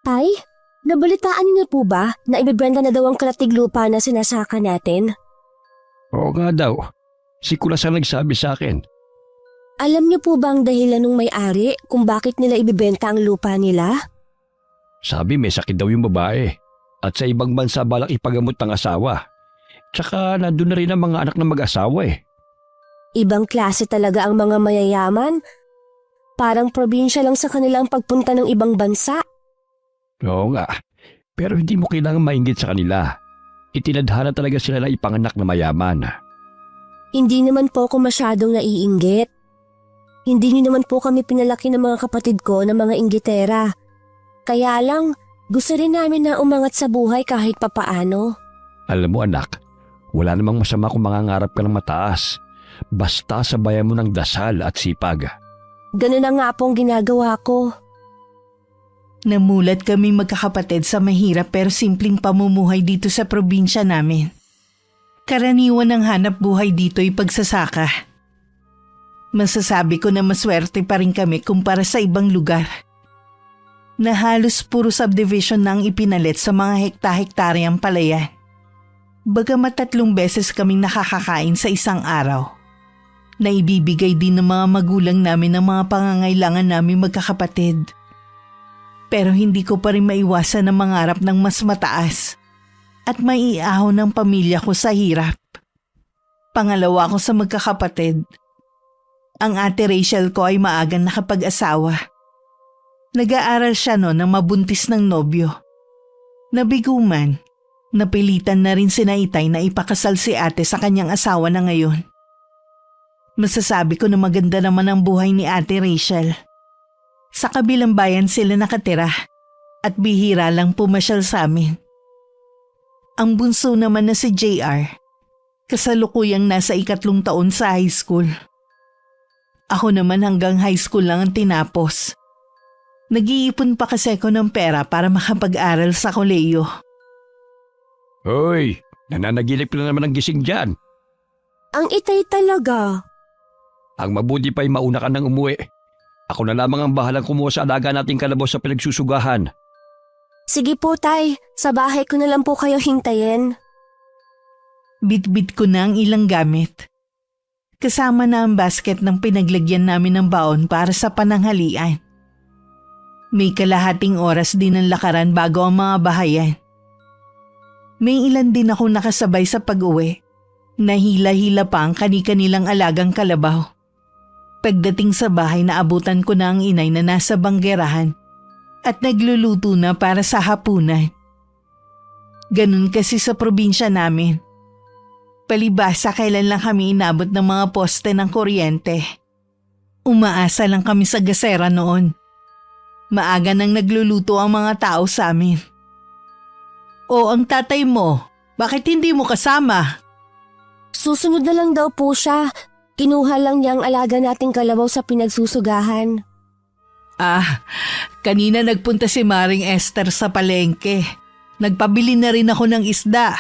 Tay, nabalitaan niyo na po ba na ibebenta na daw ang kalatig lupa na sinasaka natin? Oo nga daw. Si Kulas ang nagsabi sa akin. Alam niyo po ba ang dahilan ng may-ari kung bakit nila ibebenta ang lupa nila? Sabi may sakit daw yung babae at sa ibang bansa balak ipagamot ng asawa. Tsaka nandun na rin ang mga anak ng mag-asawa eh. Ibang klase talaga ang mga mayayaman. Parang probinsya lang sa kanilang pagpunta ng ibang bansa. Oo nga, pero hindi mo kailangan mainggit sa kanila. Itinadhana talaga sila na ipanganak na mayaman. Hindi naman po ako masyadong naiinggit. Hindi niyo naman po kami pinalaki ng mga kapatid ko na mga inggitera. Kaya lang, gusto rin namin na umangat sa buhay kahit papaano. Alam mo anak, wala namang masama kung mangangarap ka ng mataas. Basta sabayan mo ng dasal at sipag. Ganun na nga pong ginagawa ko. Namulat kaming magkakapatid sa mahirap pero simpleng pamumuhay dito sa probinsya namin. Karaniwan ng hanap buhay dito ay pagsasaka. Masasabi ko na maswerte pa rin kami kumpara sa ibang lugar. Na halos puro subdivision na ang ipinalit sa mga hekta-hektaryang palayan. Bagamat 3 beses kaming nakakakain sa isang araw. Na ibibigay din ng mga magulang namin ang mga pangangailangan namin magkakapatid. Pero hindi ko pa rin maiwasan na mangarap ng mas mataas at maiahon ng pamilya ko sa hirap. Pangalawa ko sa magkakapatid. Ang ate Rachel ko ay maagang nakapag-asawa. Nag-aaral siya noon nang mabuntis ng nobyo. Nabiguman, napilitan na rin si Itay na ipakasal si ate sa kanyang asawa na ngayon. Masasabi ko na maganda naman ang buhay ni ate Rachel. Sa kabilang bayan sila nakatira at bihira lang pumasyal sa amin. Ang bunso naman na si JR, kasalukuyang nasa 3 taon sa high school. Ako naman hanggang high school lang ang tinapos. Nag-iipon pa kasi ako ng pera para makapag-aral sa kolehiyo. Hoy, nananaginip na naman ang gising dyan. Ang Itay talaga. Ang mabuti pa'y mauna ka nang umuwi. Ako na lamang ang bahalang kumuha sa alaga nating kalabaw sa pinagsusugahan. Sige po tay, sa bahay ko na lang po kayo hintayin. Bit-bit ko na ang ilang gamit. Kasama na ang basket ng pinaglagyan namin ng baon para sa pananghalian. May kalahating oras din ang lakaran bago ang mga bahayan. May ilan din ako nakasabay sa pag-uwi. Nahila-hila pa ang kani-kanilang alagang kalabaw. Pagdating sa bahay naabutan ko na ang inay na nasa banggerahan at nagluluto na para sa hapunan. Ganun kasi sa probinsya namin. Palibhasa kailan lang kami inabot ng mga poste ng kuryente. Umaasa lang kami sa gasera noon. Maaga nang nagluluto ang mga tao sa amin. O ang tatay mo, bakit hindi mo kasama? Susunod na lang daw po siya. Kinuha lang niya ang alaga nating kalabaw sa pinagsusugahan. Kanina nagpunta si Maring Esther sa palengke. Nagpabili na rin ako ng isda.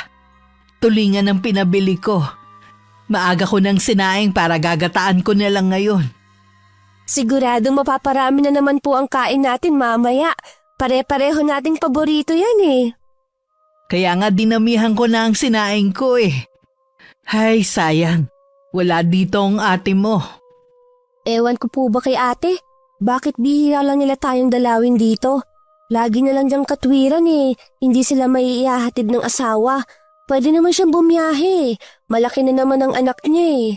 Tulingan ang pinabili ko. Maaga ko ng sinaing para gagataan ko na lang ngayon. Siguradong mapaparami na naman po ang kain natin mamaya. Pare-pareho nating paborito yan eh. Kaya nga dinamihan ko na ang sinaing ko eh. Hay, sayang. Wala dito ang ate mo. Ewan ko po ba kay ate? Bakit bihira lang nila tayong dalawin dito? Lagi na lang diyang katwiran eh. Hindi sila may ihahatid ng asawa. Pwede naman siyang bumiyahe. Malaki na naman ang anak niya eh.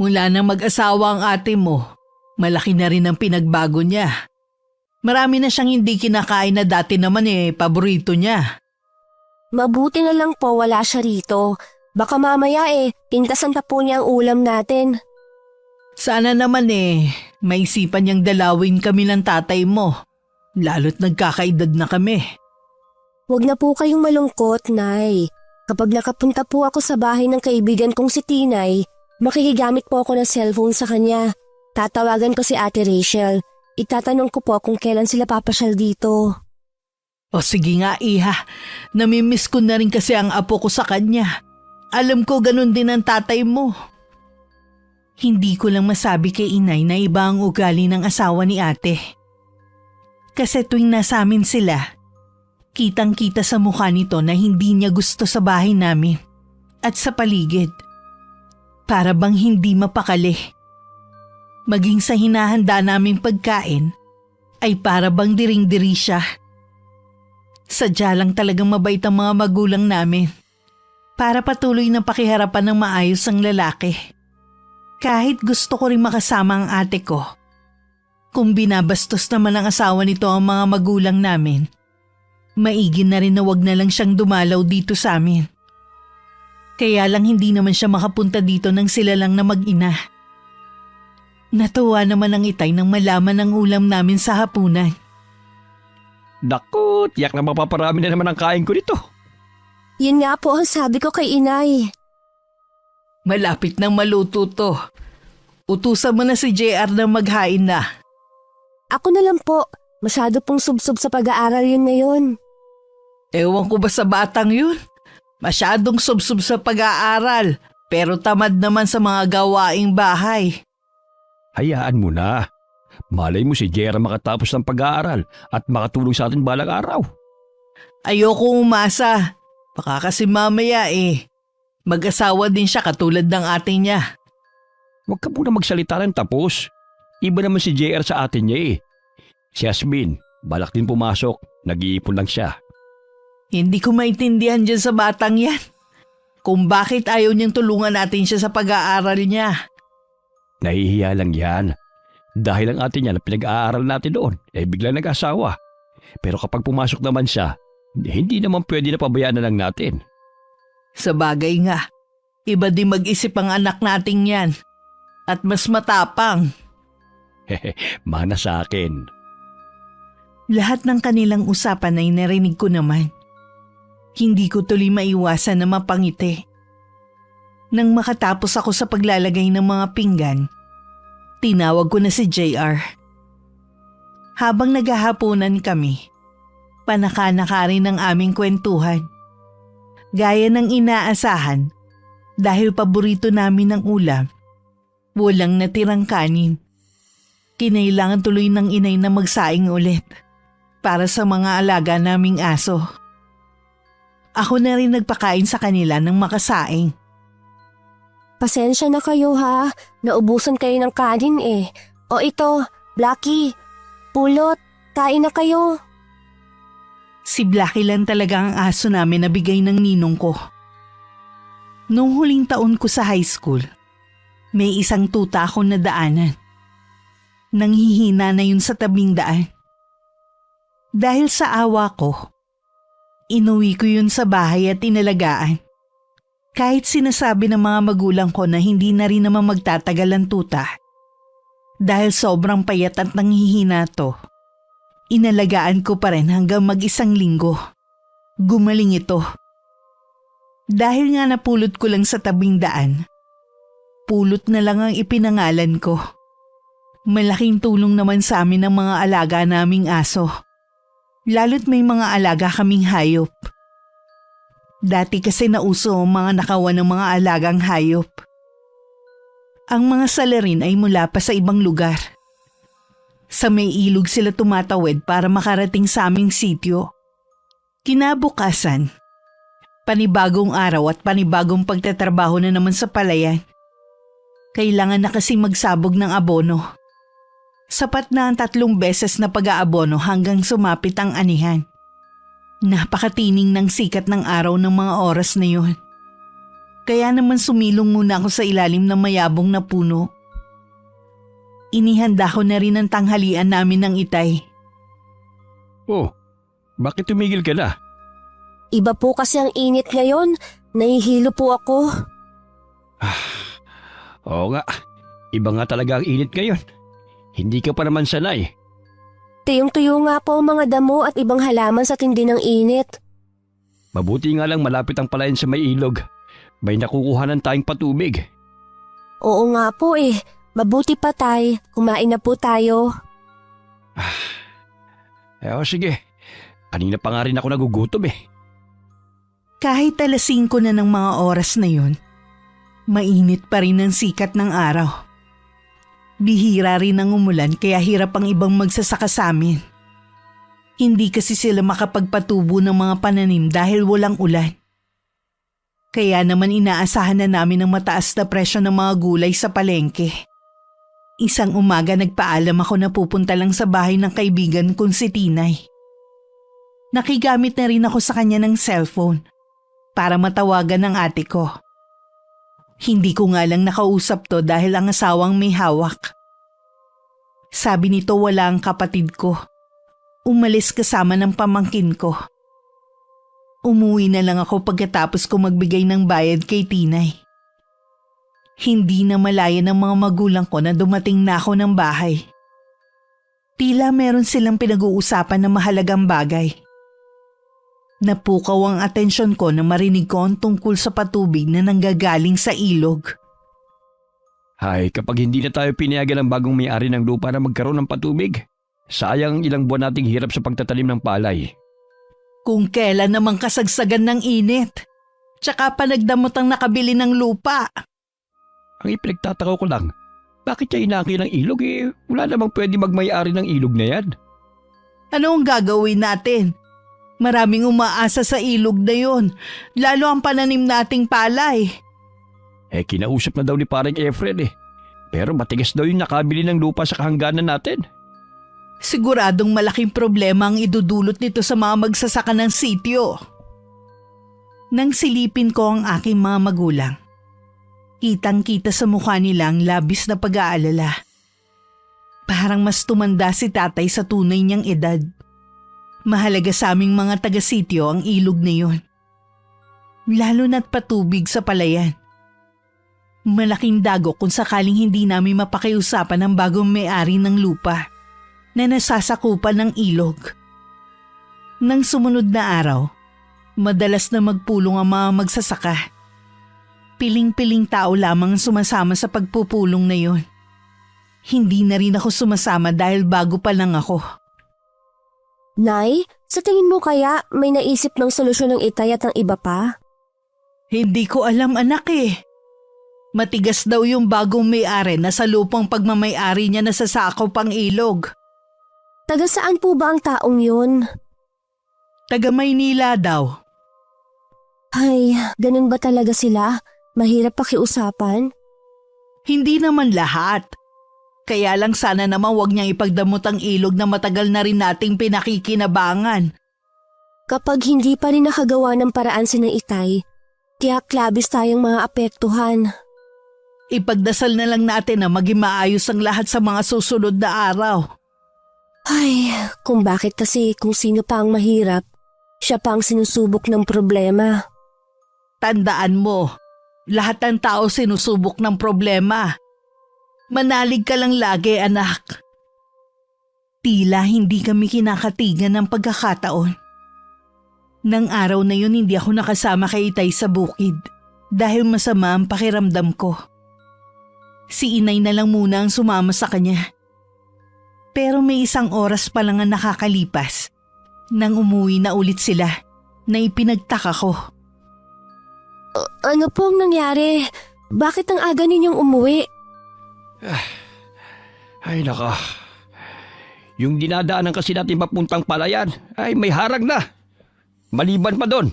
Mula nang mag-asawa ang ate mo, malaki na rin ang pinagbago niya. Marami na siyang hindi kinakain na dati naman paborito niya. Mabuti na lang po wala siya rito. Baka mamaya pintasan pa po niya ang ulam natin. Sana naman maisipan niyang dalawin kami ng tatay mo. Lalo't nagkakaedad na kami. Huwag na po kayong malungkot, Nay. Kapag nakapunta po ako sa bahay ng kaibigan kong si Tinay, makikigamit po ako ng cellphone sa kanya. Tatawagan ko si Ate Rachel. Itatanong ko po kung kailan sila papasyal dito. O sige nga iha, namimiss ko na rin kasi ang apo ko sa kanya. Alam ko ganun din ang tatay mo. Hindi ko lang masabi kay inay na iba ang ugali ng asawa ni ate. Kasi tuwing nasa amin sila, kitang-kita sa mukha nito na hindi niya gusto sa bahay namin at sa paligid. Para bang hindi mapakali. Maging sa hinahanda naming pagkain ay para bang diring-diri siya. Sadya lang talagang mabait ang mga magulang namin para patuloy na pakiharapan ng maayos ang lalaki. Kahit gusto ko rin makasama ang ate ko. Kung binabastos naman ang asawa nito ang mga magulang namin, maigi na rin na wag na lang siyang dumalaw dito sa amin. Kaya lang hindi naman siya makapunta dito nang sila lang na mag-ina. Natuwa naman ang itay nang malaman ang ulam namin sa hapunan. Naku, tiyak na mapaparami na naman ang kain ko nito. Yun nga po ang sabi ko kay inay. Malapit nang maluto to. Utusan mo na si JR na maghain na. Ako na lang po. Masyado pong subsob sa pag-aaral yun ngayon. Ewan ko ba sa batang yun? Masyadong subsob sa pag-aaral, pero tamad naman sa mga gawaing bahay. Hayaan mo na. Malay mo si Jera makatapos ng pag-aaral at makatulong sa atin balang araw. Ayoko umasa. Baka kasi mamaya mag-asawa din siya katulad ng ate niya. Huwag ka muna magsalita ng tapos. Iba naman si JR sa atin niya eh. Si Yasmin, balak din pumasok. Nag-iipon lang siya. Hindi ko maintindihan dyan sa batang yan. Kung bakit ayaw niyang tulungan natin siya sa pag-aaral niya. Nahihiya lang yan. Dahil ang ate niya na pinag-aaral natin doon, biglang nag-asawa. Pero kapag pumasok naman siya, hindi naman pwede na pabayaan na lang natin. Sa bagay nga, iba din mag-isip ang anak nating yan. At mas matapang. Mana sa akin. Lahat ng kanilang usapan ay narinig ko naman. Hindi ko tuloy maiwasan na mapangiti. Nang makatapos ako sa paglalagay ng mga pinggan, tinawag ko na si JR. Habang naghahaponan kami, panaka-naka rin ang aming kwentuhan. Gaya ng inaasahan, dahil paborito namin ang ulam, walang natirang kanin. Kinailangan tuloy ng inay na magsaing ulit para sa mga alaga naming aso. Ako na rin nagpakain sa kanila ng makasaing. Pasensya na kayo ha. Naubusan kayo ng kanin eh. O ito, Blackie, Pulot, kain na kayo. Si Blackie lang talaga ang aso namin na bigay ng ninong ko. Noong huling taon ko sa high school, may isang tuta akong nadaanan. Nanghihina na yun sa tabing daan. Dahil sa awa ko, inuwi ko yun sa bahay at inalagaan. Kahit sinasabi ng mga magulang ko na hindi na rin naman magtatagal ang tuta. Dahil sobrang payat at nanghihina to, inalagaan ko pa rin hanggang mag-isang linggo. Gumaling ito. Dahil nga napulot ko lang sa tabing daan, Pulot na lang ang ipinangalan ko. Malaking tulong naman sa amin ang mga alaga naming aso. Lalo't may mga alaga kaming hayop. Dati kasi nauso ang mga nakawan ng mga alagang hayop. Ang mga salarin ay mula pa sa ibang lugar. Sa may ilog sila tumatawid para makarating sa aming sityo. Kinabukasan, panibagong araw at panibagong pagtatrabaho na naman sa palayan. Kailangan na kasi magsabog ng abono. Sapat na ang 3 beses na pag-aabono hanggang sumapit ang anihan. Napakatining ng sikat ng araw ng mga oras na yun. Kaya naman sumilong muna ako sa ilalim ng mayabong na puno. Inihanda ko na rin ang tanghalian namin ng itay. Oh, bakit tumigil ka na? Iba po kasi ang init ngayon. Nahihilo po ako. Oo nga, iba nga talaga ang init ngayon. Hindi ka pa naman sanay. Tuyong-tuyo nga po ang mga damo at ibang halaman sa tindi ng init. Mabuti nga lang malapit ang palayan sa may ilog. May nakukuhanan tayong patubig. Oo nga po eh. Mabuti pa tay. Kumain na po tayo. Sige. Kanina pa nga rin ako nagugutom eh. Kahit 5:00 na ng mga oras na yun, mainit pa rin ang sikat ng araw. Bihira rin ang umulan kaya hirap ang ibang magsasaka sa amin. Hindi kasi sila makapagpatubo ng mga pananim dahil walang ulan. Kaya naman inaasahan na namin ang mataas na presyo ng mga gulay sa palengke. Isang umaga nagpaalam ako na pupunta lang sa bahay ng kaibigan kong si Tinay. Nakigamit na rin ako sa kanya ng cellphone para matawagan ng ate ko. Hindi ko nga lang nakausap to dahil ang asawang may hawak. Sabi nito wala ang kapatid ko. Umalis kasama ng pamangkin ko. Umuwi na lang ako pagkatapos ko magbigay ng bayad kay Tinay. Hindi na malaya ng mga magulang ko na dumating na ako ng bahay. Tila meron silang pinag-uusapan na mahalagang bagay. Napukaw ang atensyon ko na marinig ko ang tungkol sa patubig na nanggagaling sa ilog. Ay, kapag hindi na tayo pinayagan ng bagong may-ari ng lupa na magkaroon ng patubig, sayang ang ilang buwan nating hirap sa pagtatanim ng palay. Kung kailan namang kasagsagan ng init. Tsaka pa nagdamot ang nakabili ng lupa. Ang ipinagtataka ko lang, bakit siya inaki ng ilog wala namang pwede magmay-ari ng ilog na yan. Ano ang gagawin natin? Maraming umaasa sa ilog na yon, lalo ang pananim nating palay. Kinausap na daw ni parang Efren pero matigas daw yung nakabili ng lupa sa kahangganan natin. Siguradong malaking problema ang idudulot nito sa mga magsasaka ng sityo. Nang silipin ko ang aking mga magulang, kitang-kita sa mukha nila ang labis na pag-aalala. Parang mas tumanda si tatay sa tunay niyang edad. Mahalaga sa aming mga taga-sityo ang ilog na yon. Lalo na't patubig sa palayan. Malaking dagok kung sakaling hindi namin mapakiusapan ang bagong may-ari ng lupa na nasasakupan ng ilog. Nang sumunod na araw, madalas na magpulong ang mga magsasaka. Piling-piling tao lamang ang sumasama sa pagpupulong na yon. Hindi na rin ako sumasama dahil bago pa lang ako. Nay, sa tingin mo kaya may naisip ng solusyon ng itay at ng iba pa? Hindi ko alam anak Matigas daw yung bagong may-ari na sa lupang pagmamay-ari niya nasasakaw pang ilog. Taga saan po ba ang taong yun? Taga Maynila daw. Ay, ganun ba talaga sila? Mahirap pakiusapan? Hindi naman lahat. Kaya lang sana naman wag niyang ipagdamot ang ilog na matagal na rin nating pinakikinabangan. Kapag hindi pa rin nakagawa ng paraan si ng itay, tiyak labis tayong mga apektuhan. Ipagdasal na lang natin na maging maayos ang lahat sa mga susunod na araw. Ay, kung bakit kasi kung sino pa ang mahirap, siya pa ang sinusubok ng problema. Tandaan mo, lahat ng tao sinusubok ng problema. Manalig ka lang lagi, anak. Tila hindi kami kinakatigan ng pagkakataon. Nang araw na yun hindi ako nakasama kay Itay sa bukid dahil masama ang pakiramdam ko. Si inay na lang muna ang sumama sa kanya. Pero may isang oras pa lang ang nakakalipas nang umuwi na ulit sila na ipinagtaka ko. Ano pong nangyari? Bakit ang aga ninyong umuwi? Ay naka, yung dinadaanan kasi natin papuntang palayan ay may harag na. Maliban pa doon,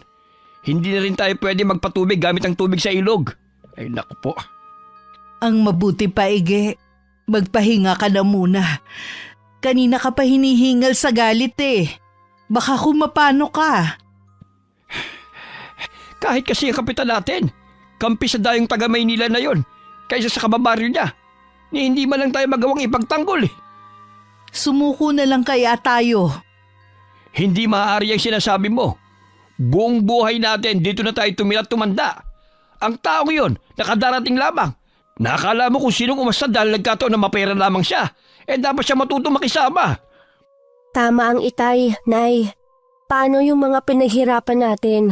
hindi na rin tayo pwede magpatubig gamit ang tubig sa ilog. Ay naku po. Ang mabuti pa, Ige, magpahinga ka na muna. Kanina ka pa hinihingal sa galit Baka kumapano ka. Kahit kasi ang kapitan natin, kampi sa dayong taga Maynila na yon, kaysa sa kababaryo niya, ni hindi man lang tayo magawang ipagtanggol Sumuko na lang kaya tayo. Hindi maaari ang sinasabi mo. Buong buhay natin dito na tayo tumira at tumanda. Ang taong yon, nakadarating lamang. Nakakala mo kung sinong umasta dahil nagkataon na mapera lamang siya. Dapat siya matutong makisama. Tama ang itay, Nay. Paano yung mga pinaghirapan natin?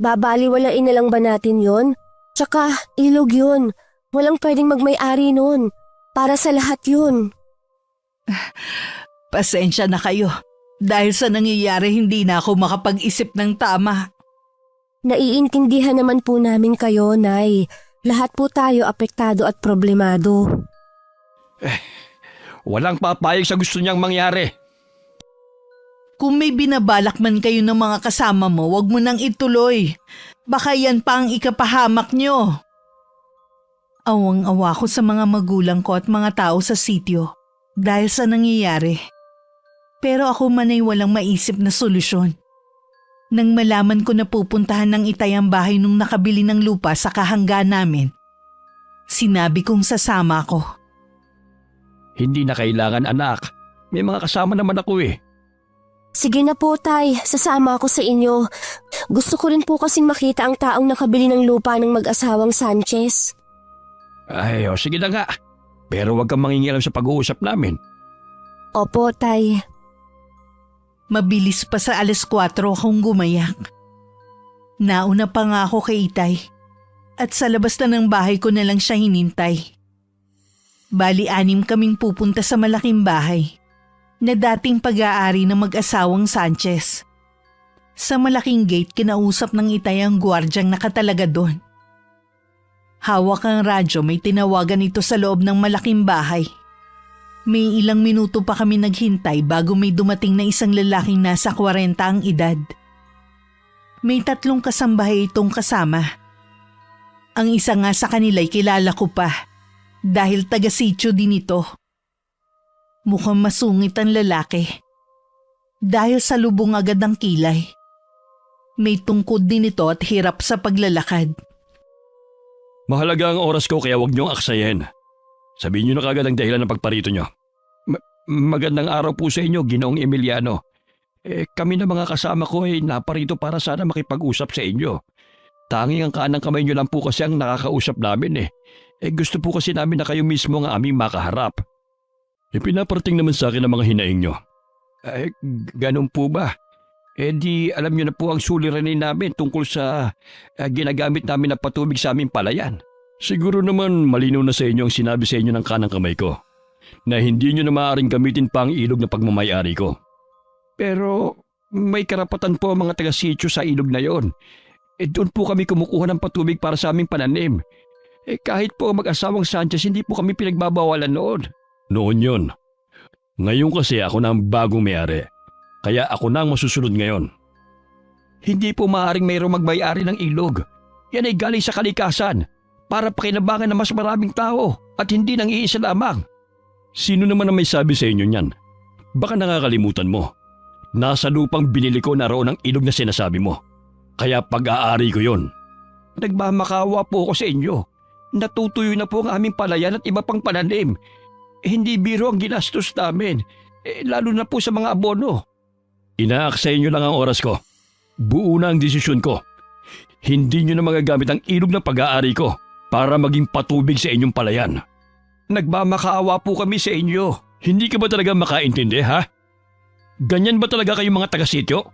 Babaliwalain na lang ba natin yon? Tsaka, ilog yun. Walang pwedeng magmay-ari nun. Para sa lahat yun. Pasensya na kayo. Dahil sa nangyayari hindi na ako makapag-isip ng tama. Naiintindihan naman po namin kayo, Nay. Lahat po tayo apektado at problemado. Walang papayag sa gusto niyang mangyari. Kung may binabalak man kayo ng mga kasama mo, wag mo nang ituloy. Baka yan pa ang ikapahamak nyo. Awang-awa ko sa mga magulang ko at mga tao sa sityo dahil sa nangyayari. Pero ako man ay walang maisip na solusyon. Nang malaman ko na pupuntahan ng Itay ang bahay nung nakabili ng lupa sa kahangga namin, sinabi kong sasama ako. Hindi na kailangan, anak. May mga kasama naman ako eh. Sige na po, Tay. Sasama ako sa inyo. Gusto ko rin po kasing makita ang taong nakabili ng lupa ng mag-asawang Sanchez. Ay, sige na nga. Pero huwag kang mangingialam sa pag-uusap namin. Opo, Tay. Mabilis pa sa 4:00 akong gumayak. Nauna pa nga ako kay Itay at sa labas na ng bahay ko na lang siya hinintay. Bali 6 kaming pupunta sa malaking bahay na dating pag-aari ng mag-asawang Sanchez. Sa malaking gate kinausap ng Itay ang gwardyang nakatalaga doon. Hawak ang radyo, may tinawagan ito sa loob ng malaking bahay. May ilang minuto pa kami naghintay bago may dumating na isang lalaking nasa 40 ang edad. May 3 kasambahay itong kasama. Ang isa nga sa kanila'y kilala ko pa dahil taga-sityo din ito. Mukhang masungit ang lalaki. Dahil sa lubong agad ang kilay. May tungkod din ito at hirap sa paglalakad. Mahalaga ang oras ko kaya huwag niyong aksayin. Sabihin niyo na kagad ang dahilan ng pagparito niyo. Magandang araw po sa inyo, Ginoong Emiliano. Kami na mga kasama ko ay naparito para sana makipag-usap sa inyo. Tanging ang kanang kamay niyo lang po kasi ang nakakausap namin . Gusto po kasi namin na kayo mismo ang aming makaharap. Pinaparating naman sa akin ang mga hinaing niyo. Ganun po ba? Di alam niyo na po ang suliranin namin tungkol sa ginagamit namin na patubig sa aming palayan. Siguro naman malinaw na sa inyo ang sinabi sa inyo ng kanang kamay ko na hindi niyo na maaaring gamitin pa ang ilog na pagmamayari ko. Pero may karapatan po ang mga taga-sityo sa ilog na yon. Doon po kami kumukuha ng patubig para sa aming pananim. Kahit po mag-asawang Sanchez, hindi po kami pinagbabawalan noon. Noon yon. Ngayon kasi ako na ang bagong may-ari. Kaya ako na ang masusunod ngayon. Hindi po maaaring mayroong magbayari ng ilog. Yan ay galing sa kalikasan para pakinabangan ng mas maraming tao at hindi nang iisa lamang. Sino naman ang may sabi sa inyo niyan? Baka nakakalimutan mo. Nasa lupang binili ko na roon ang ilog na sinasabi mo. Kaya pag-aari ko yon. Nagmamakawa po ako sa inyo. Natutuyo na po ang aming palayan at iba pang pananim. Hindi biro ang ginastos namin. Lalo na po sa mga abono. Inaaksay nyo lang ang oras ko. Buo na ang desisyon ko. Hindi nyo na magagamit ang ilog ng pag-aari ko para maging patubig sa inyong palayan. Nagmamakaawa po kami sa inyo. Hindi ka ba talaga makaintindi, ha? Ganyan ba talaga kayong mga taga-sityo?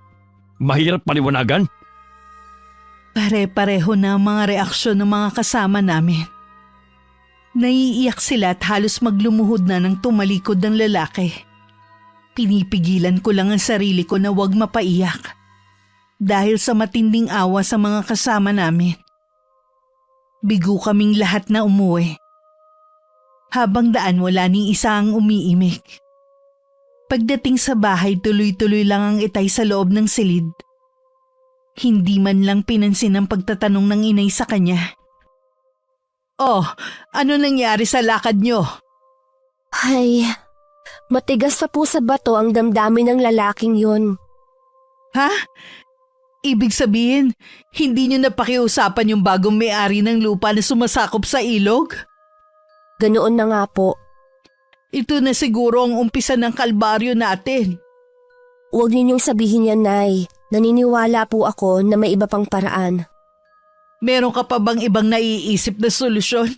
Mahirap paliwanagan? Pare-pareho na ang mga reaksyon ng mga kasama namin. Naiiyak sila at halos maglumuhod na ng tumalikod ng lalaki. Pinipigilan ko lang ang sarili ko na huwag mapaiyak dahil sa matinding awa sa mga kasama namin. Bigo kaming lahat na umuwi. Habang daan wala ni isa ang umiimik. Pagdating sa bahay tuloy-tuloy lang ang Itay sa loob ng silid. Hindi man lang pinansin ang pagtatanong ng inay sa kanya. Oh, ano nangyari sa lakad nyo? Ay, matigas pa po sa bato ang damdamin ng lalaking yun. Ha? Ibig sabihin, hindi nyo napakiusapan yung bagong may-ari ng lupa na sumasakop sa ilog? Ganoon na nga po. Ito na siguro ang umpisa ng kalbaryo natin. Huwag ninyong sabihin yan, Nay. Naniniwala po ako na may iba pang paraan. Meron ka pa bang ibang naiisip na solusyon?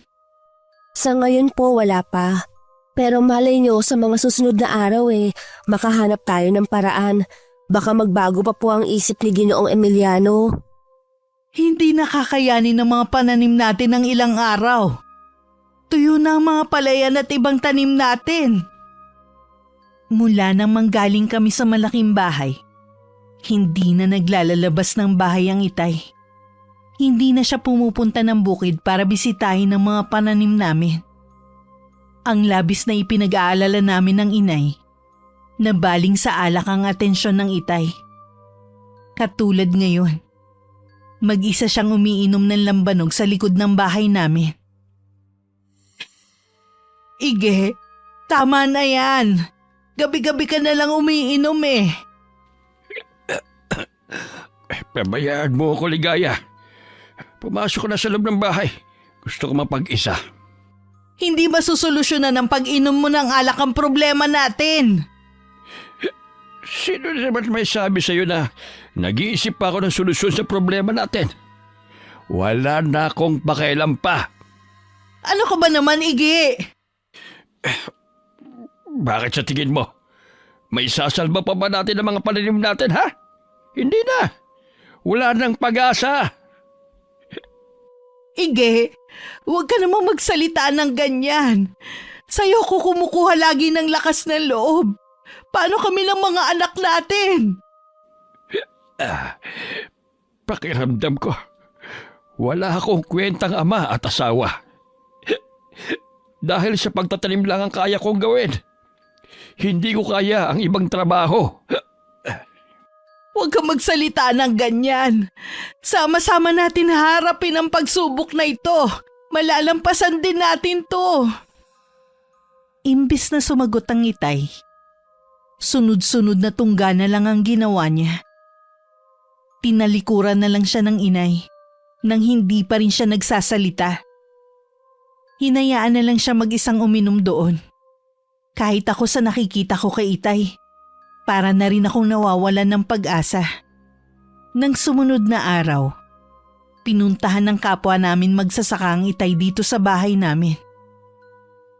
Sa ngayon po wala pa. Pero malay nyo sa mga susunod na araw makahanap tayo ng paraan. Baka magbago pa po ang isip ni Ginoong Emiliano. Hindi nakakayanin ng mga pananim natin ng ilang araw. Tuyo na ang mga palayan at ibang tanim natin. Mula nang manggaling kami sa malaking bahay, hindi na naglalalabas ng bahay ang Itay. Hindi na siya pumupunta ng bukid para bisitahin ang mga pananim namin. Ang labis na ipinag-aalala namin ng inay Nabaling sa alak ang atensyon ng Itay. Katulad ngayon, mag-isa siyang umiinom ng lambanog sa likod ng bahay namin. Ige, tama na yan. Gabi-gabi ka na lang umiinom eh. Pabayaan mo ako, Ligaya. Pumasok ko na sa loob ng bahay. Gusto ko mapag-isa. Hindi masusolusyonan ng pag-inom mo ng alak ang problema natin. Sino naman may sabi sa'yo na nag-iisip pa ako ng solusyon sa problema natin? Wala na akong pakialam pa. Ano ka ba naman, Ige? Bakit sa tingin mo? May sasalba pa ba natin ang mga pananim natin, ha? Hindi na. Wala nang pag-asa. Ige, huwag ka namang magsalita ng ganyan. Sa'yo ko kumukuha lagi ng lakas ng loob. Paano kami ng mga anak natin? Pakiramdam ko, wala akong kwentang ama at asawa. Dahil sa pagtatanim lang ang kaya kong gawin. Hindi ko kaya ang ibang trabaho. Huwag kang magsalita ng ganyan. Sama-sama natin harapin ang pagsubok na ito. Malalampasan din natin to. Imbis na sumagot ang Itay, sunod-sunod na tungga na lang ang ginawa niya. Tinalikuran na lang siya ng Inay nang hindi pa rin siya nagsasalita. Hinayaan na lang siya mag-isang uminom doon. Kahit ako sa nakikita ko kay Itay, para na rin akong nawawalan ng pag-asa. Nang sumunod na araw, pinuntahan ng kapwa namin magsasaka ang Itay dito sa bahay namin.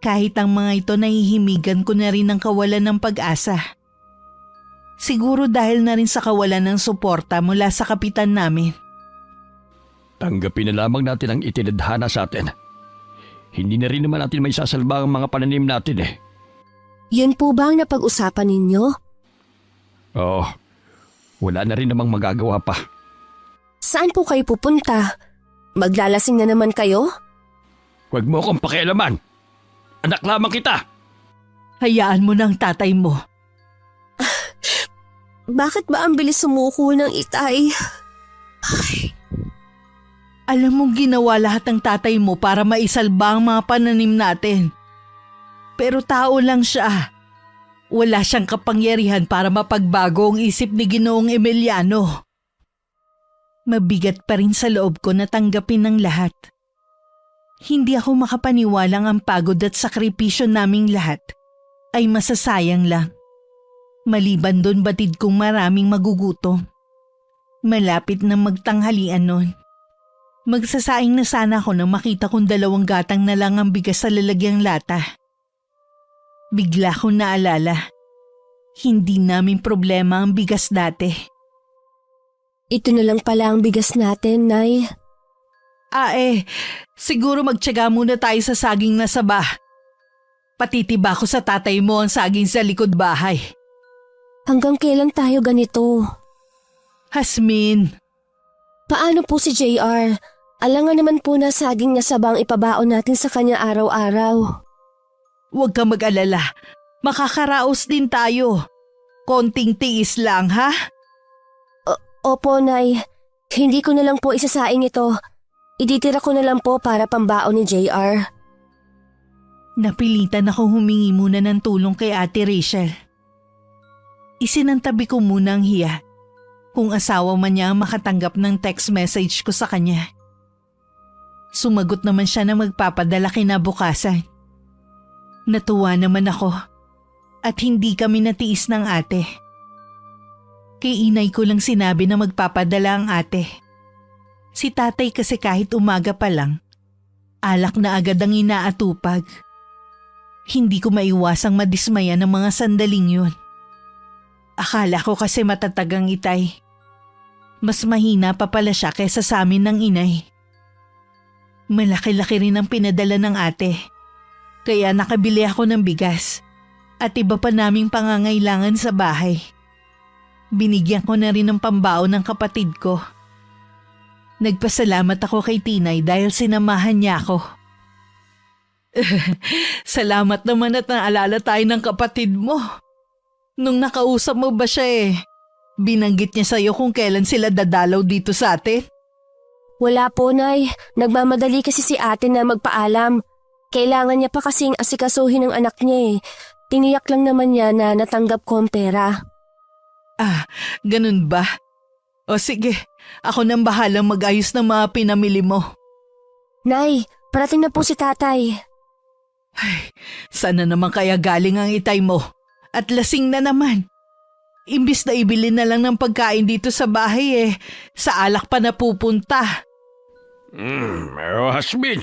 Kahit ang mga ito nahihimigan ko na rin ng kawalan ng pag-asa. Siguro dahil na rin sa kawalan ng suporta mula sa kapitan namin. Tanggapin na lamang natin ang itinadhana sa atin. Hindi na rin naman natin may sasalba ang mga pananim natin eh. Yun po ba ang napag-usapan ninyo? Oo, wala na rin namang magagawa pa. Saan po kayo pupunta? Maglalasing na naman kayo? Huwag mo akong pakialaman. Anak lamang kita. Hayaan mo ng tatay mo. Bakit ba ang bilis sumuko ng Itay? Alam mong ginawa lahat ng tatay mo para maisalba ang mga pananim natin. Pero tao lang siya. Wala siyang kapangyarihan para mapagbago ang isip ni Ginoong Emiliano. Mabigat pa rin sa loob ko na tanggapin ng lahat. Hindi ako makapaniwalang ang pagod at sakripisyo naming lahat ay masasayang lang. Maliban doon batid kong maraming magugutom. Malapit na magtanghalian nun. Magsasaing na sana ako nang makita kong 2 gatang na lang ang bigas sa lalagyang lata. Bigla kong naalala, hindi namin problema ang bigas dati. Ito na lang pala ang bigas natin, Nay. Siguro magtiyaga muna tayo sa saging na saba. Patitiba ko sa tatay mo ang saging sa likod bahay. Hanggang kailan tayo ganito? Hasmin, Paano po si JR? Alangan naman po na saging na sabang ipabaon natin sa kanya araw-araw. huwag kang mag-alala. Makakaraos din tayo. Konting tiis lang, ha? Opo, Nay. Hindi ko na lang po isasaing ito. Ititira ko na lang po para pambaon ni JR. Napilitan akong humingi muna ng tulong kay Ate Rachel. Isinantabi ko muna ang hiya kung asawa man niya ang makatanggap ng text message ko sa kanya. Sumagot naman siya na magpapadala kinabukasan. Natuwa naman ako at hindi kami natiis ng ate. Kay inay ko lang sinabi na magpapadala ang ate. Si tatay kasi kahit umaga pa lang, alak na agad ang inaatupag. Hindi ko maiwasang madismaya ng mga sandaling yun. Akala ko kasi matatag ang Itay. Mas mahina pa pala siya kaysa sa amin ng inay. Malaki-laki rin ang pinadala ng ate. Kaya nakabili ako ng bigas at iba pa naming pangangailangan sa bahay. Binigyan ko na rin ng pambao ng kapatid ko. Nagpasalamat ako kay Tinay dahil sinamahan niya ako. Salamat naman at naalala tayo ng kapatid mo. Nung nakausap mo ba siya binanggit niya sa'yo kung kailan sila dadalaw dito sa atin? Wala po, Nay. Nagmamadali kasi si ate na magpaalam. Kailangan niya pa kasing asikasuhin ng anak niya. Tiniyak lang naman niya na natanggap ko ang pera. Ah, ganun ba? O sige, ako nang bahalang mag-ayos ng mga pinamili mo. Nay, parating na po si tatay. Ay, sana naman kaya galing ang itay mo. At lasing na naman. Imbis na ibili na lang ng pagkain dito sa bahay sa alak pa napupunta. Hasmin.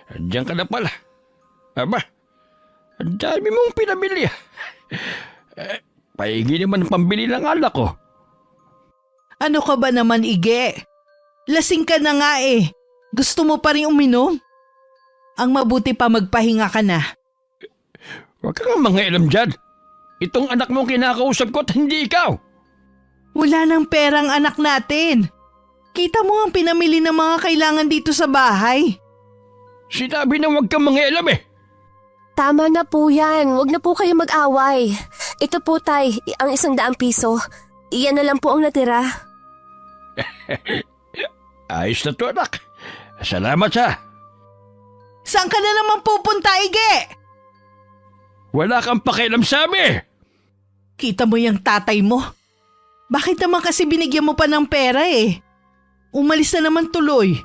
Andiyan ka na pala. Aba, ang dami mong pinamili. Pahingi naman ang pambili ng alak ko. Ano ka ba naman, Ige? Lasing ka na nga Gusto mo pa rin uminom? Ang mabuti pa magpahinga ka na. Huwag ka nga mangialam dyan. Itong anak mong kinakausap ko at hindi ikaw. Wala nang perang anak natin. Kita mo ang pinamili ng mga kailangan dito sa bahay. Sinabi na huwag kang mangialam Tama na po yan. Huwag na po kayo mag-away. Ito po, tay, ang 100 piso. Iyan na lang po ang natira. Ayos na to, anak. Salamat ha. Saan ka na naman pupunta, Ige? Wala kang pakialam sa amin. Kita mo yung tatay mo? Bakit naman kasi binigyan mo pa ng pera Umalis na naman tuloy.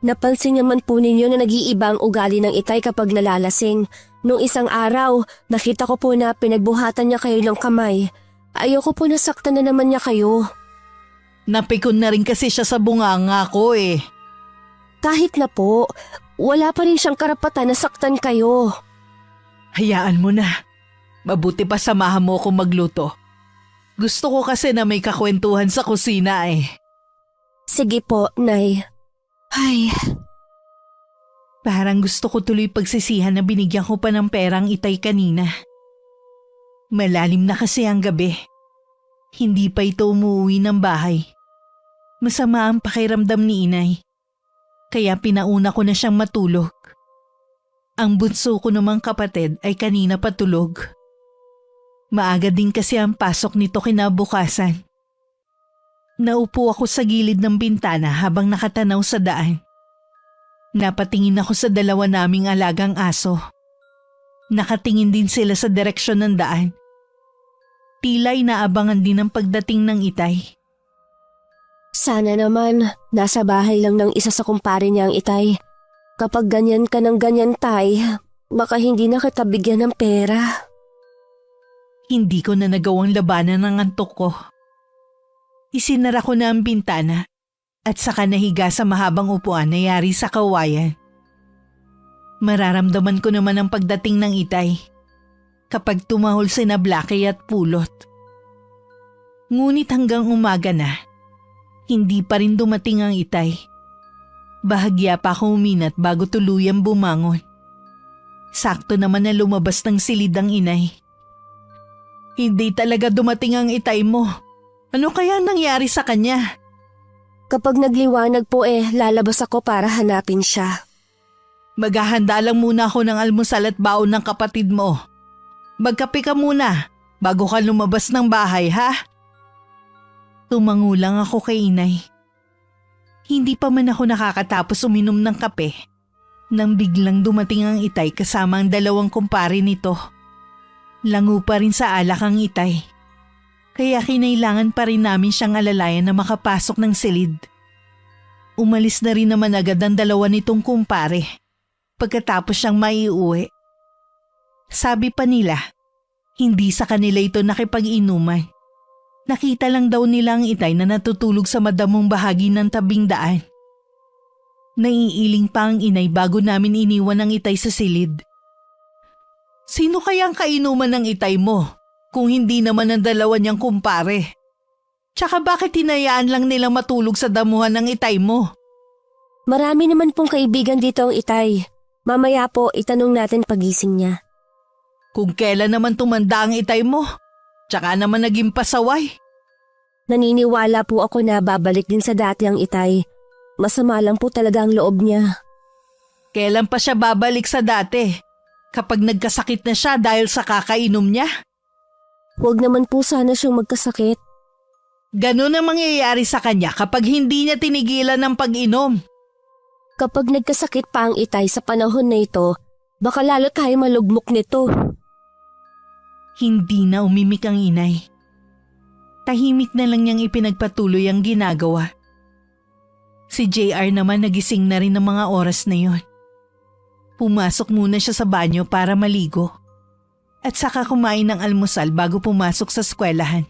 Napansin naman po ninyo na nag-iiba ang ugali ng itay kapag nalalasing. Nung isang araw, nakita ko po na pinagbuhatan niya kayo ng kamay. Ayoko po nasaktan na naman niya kayo. Napikon na rin kasi siya sa bunganga ko Kahit na po, wala pa rin siyang karapatan na saktan kayo. Hayaan mo na. Mabuti pa samahan mo akong magluto. Gusto ko kasi na may kakwentuhan sa kusina Sige po, Nay. Ay, Parang gusto ko tuloy pagsisihan na binigyan ko pa ng perang itay kanina. Malalim na kasi ang gabi. Hindi pa ito umuwi ng bahay. Masama ang pakiramdam ni inay. Kaya pinauna ko na siyang matulog. Ang bunso ko namang kapatid ay kanina patulog. Maaga din kasi ang pasok nito kinabukasan. Naupo ako sa gilid ng bintana habang nakatanaw sa daan. Napatingin ako sa dalawa naming alagang aso. Nakatingin din sila sa direksyon ng daan. Tila inaabangan din ang pagdating ng itay. sana naman nasa bahay lang ng isa sa kumpare niya ang itay. Kapag ganyan ka ng ganyan, tay, baka hindi na kita bigyan ng pera. Hindi ko na nagawang labanan ng antok ko. Isinara ko na ang bintana at saka nahiga sa mahabang upuan na yari sa kawayan. Mararamdaman ko naman ang pagdating ng itay kapag tumahol sina Blackie at Pulot. Ngunit hanggang umaga na, hindi pa rin dumating ang itay. Bahagya pa ako uminat bago tuluyang bumangon. Sakto naman na lumabas ng silid ang inay. Hindi talaga dumating ang itay mo. Ano kaya nangyari sa kanya? Kapag nagliwanag po lalabas ako para hanapin siya. Maghahanda lang muna ako ng almusal at baon ng kapatid mo. Magkape ka muna bago ka lumabas ng bahay, ha? Tumango lang ako kay inay. Hindi pa man ako nakakatapos uminom ng kape nang biglang dumating ang itay kasama ang dalawang kumpare nito. Lango pa rin sa alak ang itay. Kaya kinailangan pa rin namin siyang alalayan na makapasok ng silid. Umalis na rin naman agad ang dalawa nitong kumpare pagkatapos siyang maiuwi. Sabi pa nila, hindi sa kanila ito nakipag-inuman. Nakita lang daw nila ang itay na natutulog sa madamong bahagi ng tabing daan. Naiiling pa ang inay bago namin iniwan ang itay sa silid. Sino kaya ang kainuman ng itay mo kung hindi naman ang dalawa niyang kumpare? Tsaka bakit hinayaan lang nilang matulog sa damuhan ng itay mo? Marami naman pong kaibigan dito ang itay. Mamaya po itanong natin pagising niya. Kung kailan naman tumanda ang itay mo, tsaka naman naging pasaway. Naniniwala po ako na babalik din sa dati ang itay. Masama lang po talaga ang loob niya. Kailan pa siya babalik sa dati? Kapag nagkasakit na siya dahil sa kakainom niya? Huwag naman po sana siyang magkasakit. Ganun ang mangyayari sa kanya kapag hindi niya tinigilan ng pag-inom. Kapag nagkasakit pa ang Itay sa panahon na ito, baka lalo tayo malugmok nito. Hindi na umimik ang inay. Tahimik na lang niyang ipinagpatuloy ang ginagawa. Si JR naman nagising na rin ng mga oras na yon. Pumasok muna siya sa banyo para maligo. At saka kumain ng almusal bago pumasok sa eskwelahan.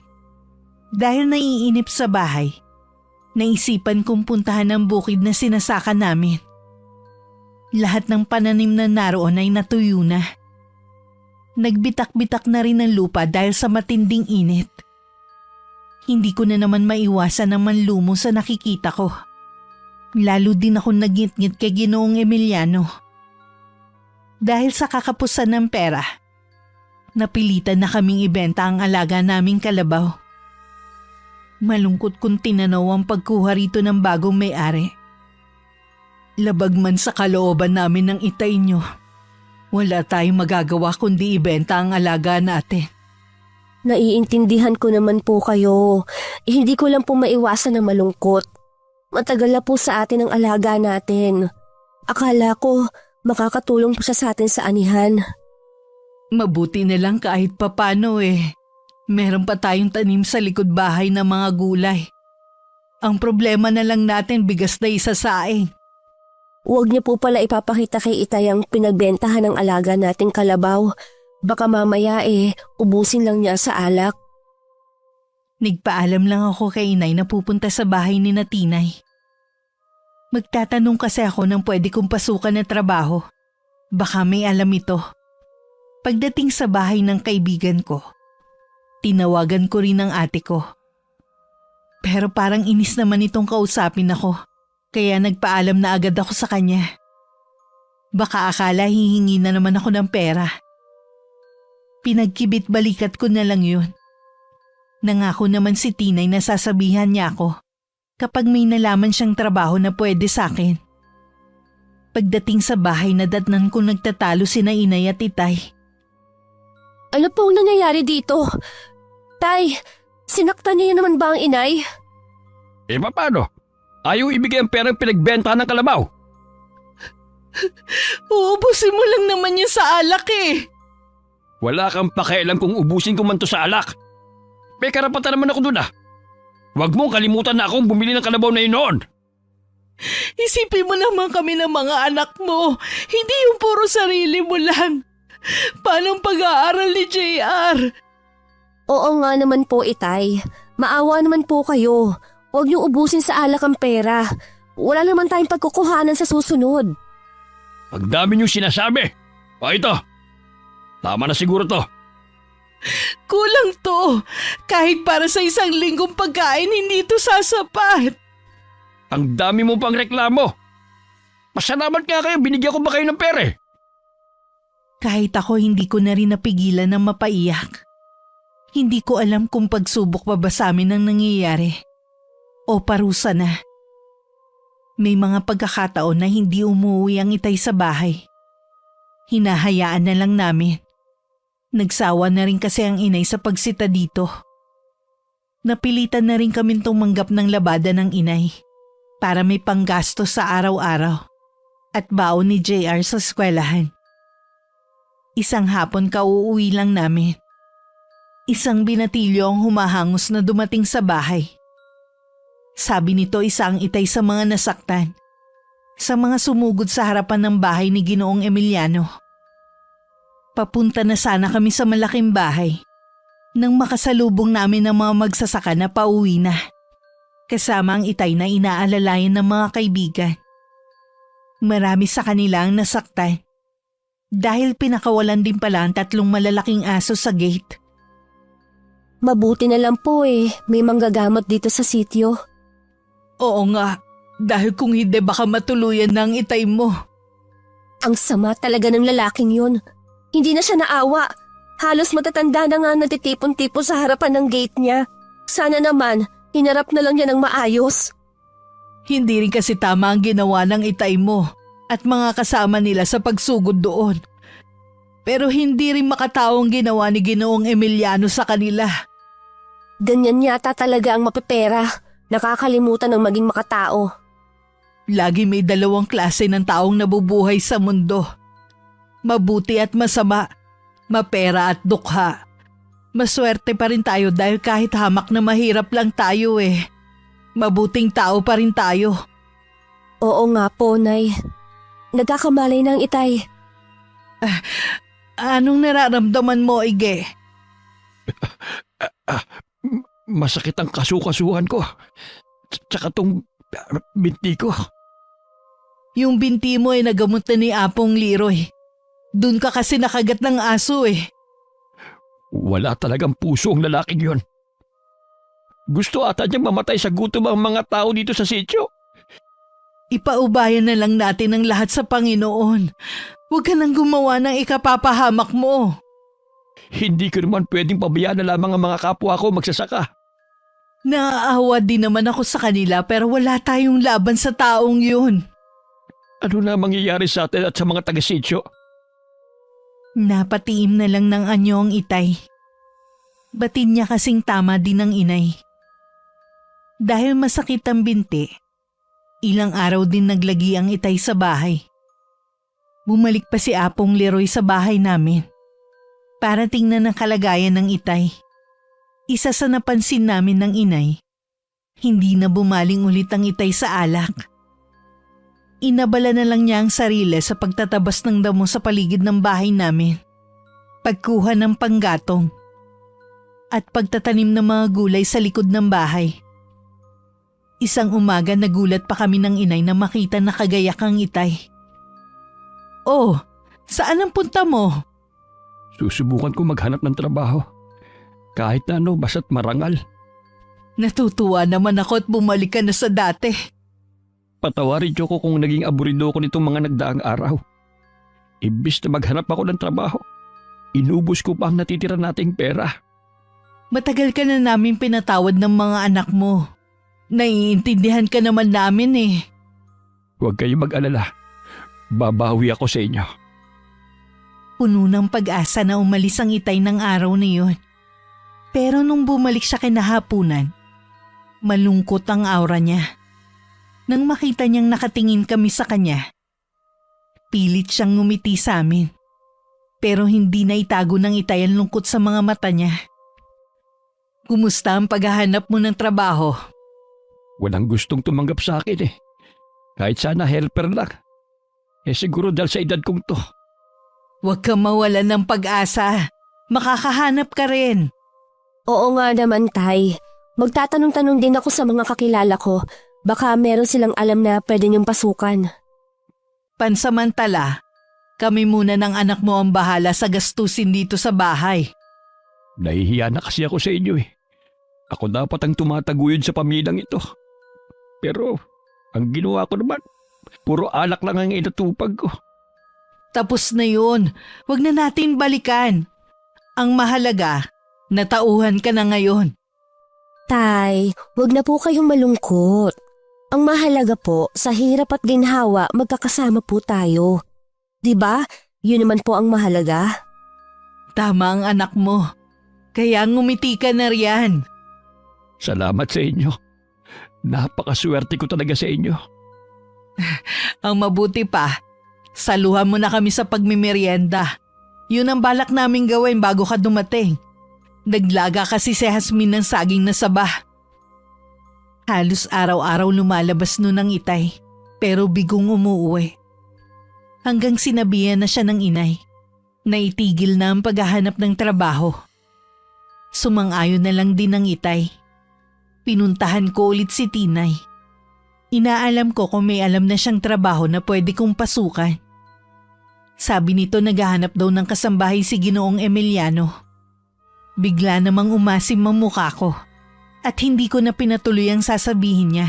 Dahil naiinip sa bahay, naisipan kong puntahan ang bukid na sinasaka namin. Lahat ng pananim na naroon ay natuyo na. Nagbitak-bitak na rin ang lupa dahil sa matinding init. Hindi ko na naman maiwasan ang manlumo sa nakikita ko. Lalo din ako nagngit-ngit kay Ginoong Emiliano. Dahil sa kakapusan ng pera, napilitan na kaming ibenta ang alaga naming kalabaw. Malungkot kong tinanaw ang pagkuha rito ng bagong may-ari. Labag man sa kalooban namin ng Itay nyo, wala tayong magagawa kundi ibenta ang alaga natin. Naiintindihan ko naman po kayo. Hindi ko lang po maiwasan na malungkot. Matagal na po sa atin ang alaga natin. Akala ko makakatulong po siya sa atin sa anihan. Mabuti na lang kahit papano eh. Meron pa tayong tanim sa likod bahay ng mga gulay. Ang problema na lang natin bigas na isasaing. Huwag niyo po pala ipapakita kay Itay ang pinagbentahan ng alaga nating kalabaw. Baka mamaya ubusin lang niya sa alak. Nagpaalam lang ako kay inay na pupunta sa bahay ni Tinay. Magtatanong kasi ako ng pwede kong pasukan na trabaho. Baka may alam ito. Pagdating sa bahay ng kaibigan ko, tinawagan ko rin ang ate ko. Pero parang inis naman itong kausapin ako, kaya nagpaalam na agad ako sa kanya. Baka akala hihingi na naman ako ng pera. Pinagkibit balikat ko na lang yun. Nangako naman si Tinay na sasabihan niya ako kapag may nalaman siyang trabaho na pwede sa akin. Pagdating sa bahay nadatnan kong nagtatalo sina inay at Itay. Ano po ang nangyayari dito? Tay, sinaktan niyo naman ba ang inay? Paano? Ayaw ibigay ang perang pinagbentahan ng kalabaw. Uubusin mo lang naman yun sa alak eh. Wala kang pakialam kung ubusin ko man to sa alak. May karapatan naman ako dun ah. Huwag mong kalimutan na akong bumili ng kalabaw na yun noon. Isipin mo naman kami ng mga anak mo. Hindi yung puro sarili mo lang. Paano ang pag-aaral ni JR? Oo nga naman po, Itay. Maawa naman po kayo. Huwag niyo ubusin sa alak ang pera. Wala naman tayong pagkukuhanan sa susunod. Ang dami niyong sinasabi. O ito, tama na siguro to. Kulang to. Kahit para sa isang linggong pagkain, hindi ito sasapat. Ang dami mo pang reklamo. Pasalamat nga kayo, binigyan ko ba kayo ng pera eh? Kahit ako hindi ko na rin napigilan ng mapaiyak. Hindi ko alam kung pagsubok pa ba sa amin ang nangyayari o parusa na. May mga pagkakataon na hindi umuwi ang Itay sa bahay. Hinahayaan na lang namin. Nagsawa na rin kasi ang inay sa pagsita dito. Napilitan na rin kaming tumanggap ng labada ng inay para may panggastos sa araw-araw at baon ni JR sa eskwelahan. Isang hapon kauuwi lang namin. Isang binatilyo ang humahangos na dumating sa bahay. Sabi nito isang Itay sa mga nasaktan, sa mga sumugod sa harapan ng bahay ni Ginoong Emiliano. Papunta na sana kami sa malaking bahay nang makasalubong namin ang mga magsasaka na pauwi na. Kasama ang Itay na inaalalayan ng mga kaibigan. Marami sa kanila ang nasaktan dahil pinakawalan din pala ang 3 malalaking aso sa gate. Mabuti na lang po may manggagamot dito sa sityo. Oo nga, dahil kung hindi baka matuluyan na ang Itay mo. Ang sama talaga ng lalaking yun. Hindi na siya naawa. Halos matatanda na nga natitipon-tipo sa harapan ng gate niya. Sana naman, hinarap na lang niya ng maayos. Hindi rin kasi tama ang ginawa ng Itay mo at mga kasama nila sa pagsugod doon. Pero hindi rin makataong ginawa ni Ginoong Emiliano sa kanila. Ganyan yata talaga ang mapepera. Nakakalimutan ng maging makatao. Lagi may dalawang klase ng taong nabubuhay sa mundo. Mabuti at masama, mapera at dukha. Maswerte pa rin tayo dahil kahit hamak na mahirap lang tayo mabuting tao pa rin tayo. Oo nga po, Nay. Nagkakamali ng Itay. Anong nararamdaman mo, Ige? Masakit ang kasukasuhan ko. Tsaka tong binti ko. Yung binti mo nagamot na ni Apong Leroy. Doon ka kasi nakagat ng aso Wala talagang puso ang lalaking yon. Gusto ata niyang mamatay sa gutom ang mga tao dito sa sityo. Ipaubayan na lang natin ang lahat sa Panginoon. Huwag ka nang gumawa ng ikapapahamak mo. Hindi ko naman pwedeng pabayaan na lamang ang mga kapwa ko magsasaka. Naaawa din naman ako sa kanila pero wala tayong laban sa taong yun. Ano na mangyayari sa atin at sa mga taga-sityo? Napatiim na lang ng anyo ang Itay. Batin niya kasing tama din ng inay. Dahil masakit ang binti, ilang araw din naglagi ang Itay sa bahay. Bumalik pa si Apong Leroy sa bahay namin para tingnan ang kalagayan ng Itay. Isa sa napansin namin ng inay, hindi na bumaling ulit ang Itay sa alak. Inabala na lang niya ang sarili sa pagtatabas ng damo sa paligid ng bahay namin, pagkuha ng panggatong, at pagtatanim ng mga gulay sa likod ng bahay. Isang umaga nagulat pa kami ng inay na makita na kagayak ang Itay. Oh, saan ang punta mo? Susubukan ko maghanap ng trabaho. Kahit na basta't marangal. Natutuwa naman ako at bumalik ka na sa dati. Patawarin niyo ko kung naging aburido ko nitong mga nagdaang araw. Imbis na maghanap ako ng trabaho, inubos ko pa ang natitira nating pera. Matagal ka na namin pinatawad ng mga anak mo. Naiintindihan ka naman namin Huwag kayong mag-alala. Babawi ako sa inyo. Puno ng pag-asa na umalis ang Itay ng araw na yun. Pero nung bumalik siya kinahapunan, malungkot ang aura niya. Nang makita niyang nakatingin kami sa kanya, pilit siyang ngumiti sa amin. Pero hindi na itago ng Itay ang lungkot sa mga mata niya. Kumusta ang paghahanap mo ng trabaho? Walang gustong tumanggap sa akin Kahit sana helper lang. Siguro dahil sa edad kong to. Huwag kang mawalan ng pag-asa. Makakahanap ka rin. Oo nga naman, Tay. Magtatanong-tanong din ako sa mga kakilala ko. Baka meron silang alam na pwede niyong pasukan. Pansamantala, kami muna ng anak mo ang bahala sa gastusin dito sa bahay. Nahihiya na kasi ako sa inyo Ako dapat ang tumataguyod sa pamilyang ito. Pero ang ginawa ko naman, puro alak lang ang inatupag ko. Tapos na yun. Huwag na natin balikan. Ang mahalaga, natauhan ka na ngayon. Tay, wag na po kayong malungkot. Ang mahalaga po, sa hirap at ginhawa, magkakasama po tayo. 'Di ba? Yun naman po ang mahalaga. Tama ang anak mo. Kaya ngumiti ka na riyan. Salamat sa inyo. Napakaswerte ko talaga sa inyo. Ang mabuti pa, saluhan mo na kami sa pagmimerienda. Yun ang balak namin gawin bago ka dumating. Naglaga kasi si Hasmin ng saging na saba. Halos araw-araw lumalabas nun ang Itay, pero bigong umuuwi. Hanggang sinabihan na siya ng inay, na itigil na ang paghahanap ng trabaho. Sumang-ayon na lang din ang Itay. Pinuntahan ko ulit si Tinay. Inaalam ko kung may alam na siyang trabaho na pwede kong pasukan. Sabi nito naghahanap daw ng kasambahay si Ginoong Emiliano. Bigla namang umasim ang mukha ko at hindi ko na pinatuloy ang sasabihin niya.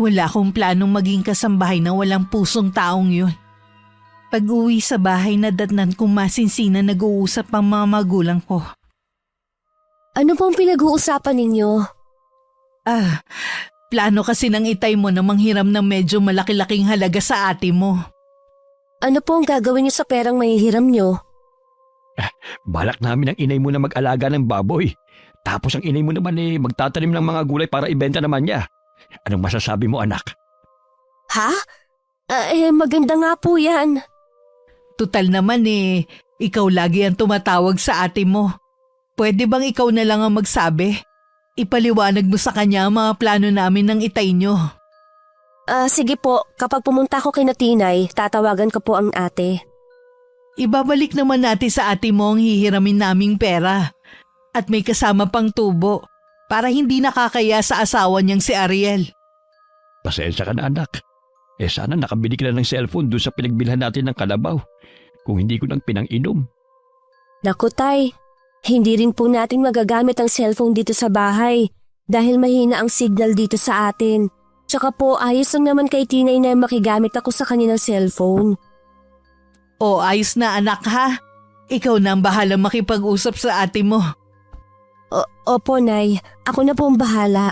Wala akong planong maging kasambahay na walang pusong taong yun. Pag-uwi sa bahay nadatnan kong masinsinan nag-uusap ang mga magulang ko. Ano pong pinag-uusapan ninyo? Plano kasi ng Itay mo na manghiram ng medyo malaki-laking halaga sa ate mo. Ano po ang gagawin niyo sa perang mahihiram niyo? Balak namin ang inay mo na mag-alaga ng baboy. Tapos ang inay mo naman magtatanim ng mga gulay para ibenta naman niya. Anong masasabi mo, anak? Ha? Maganda nga po yan. Tutal naman ikaw lagi ang tumatawag sa ate mo. Pwede bang ikaw na lang ang magsabi? Ipaliwanag mo sa kanya ang mga plano namin ng itay nyo. Sige po, kapag pumunta ko kay Tinay, tatawagan ko po ang ate. Ibabalik naman natin sa ate mo ang hihiramin naming pera. At may kasama pang tubo para hindi nakakaya sa asawa niyang si Ariel. Pasensya ka na, anak. Sana nakabili ka na ng cellphone doon sa pinagbilhan natin ng kalabaw. Kung hindi ko nang pinang-inom. Naku tay, hindi rin po natin magagamit ang cellphone dito sa bahay dahil mahina ang signal dito sa atin. Tsaka po ayos lang naman kay Tinay na makigamit ako sa kanilang cellphone. O ayos na anak ha. Ikaw na ang bahala makipag-usap sa ate mo. Opo, Nay. Ako na po ang bahala.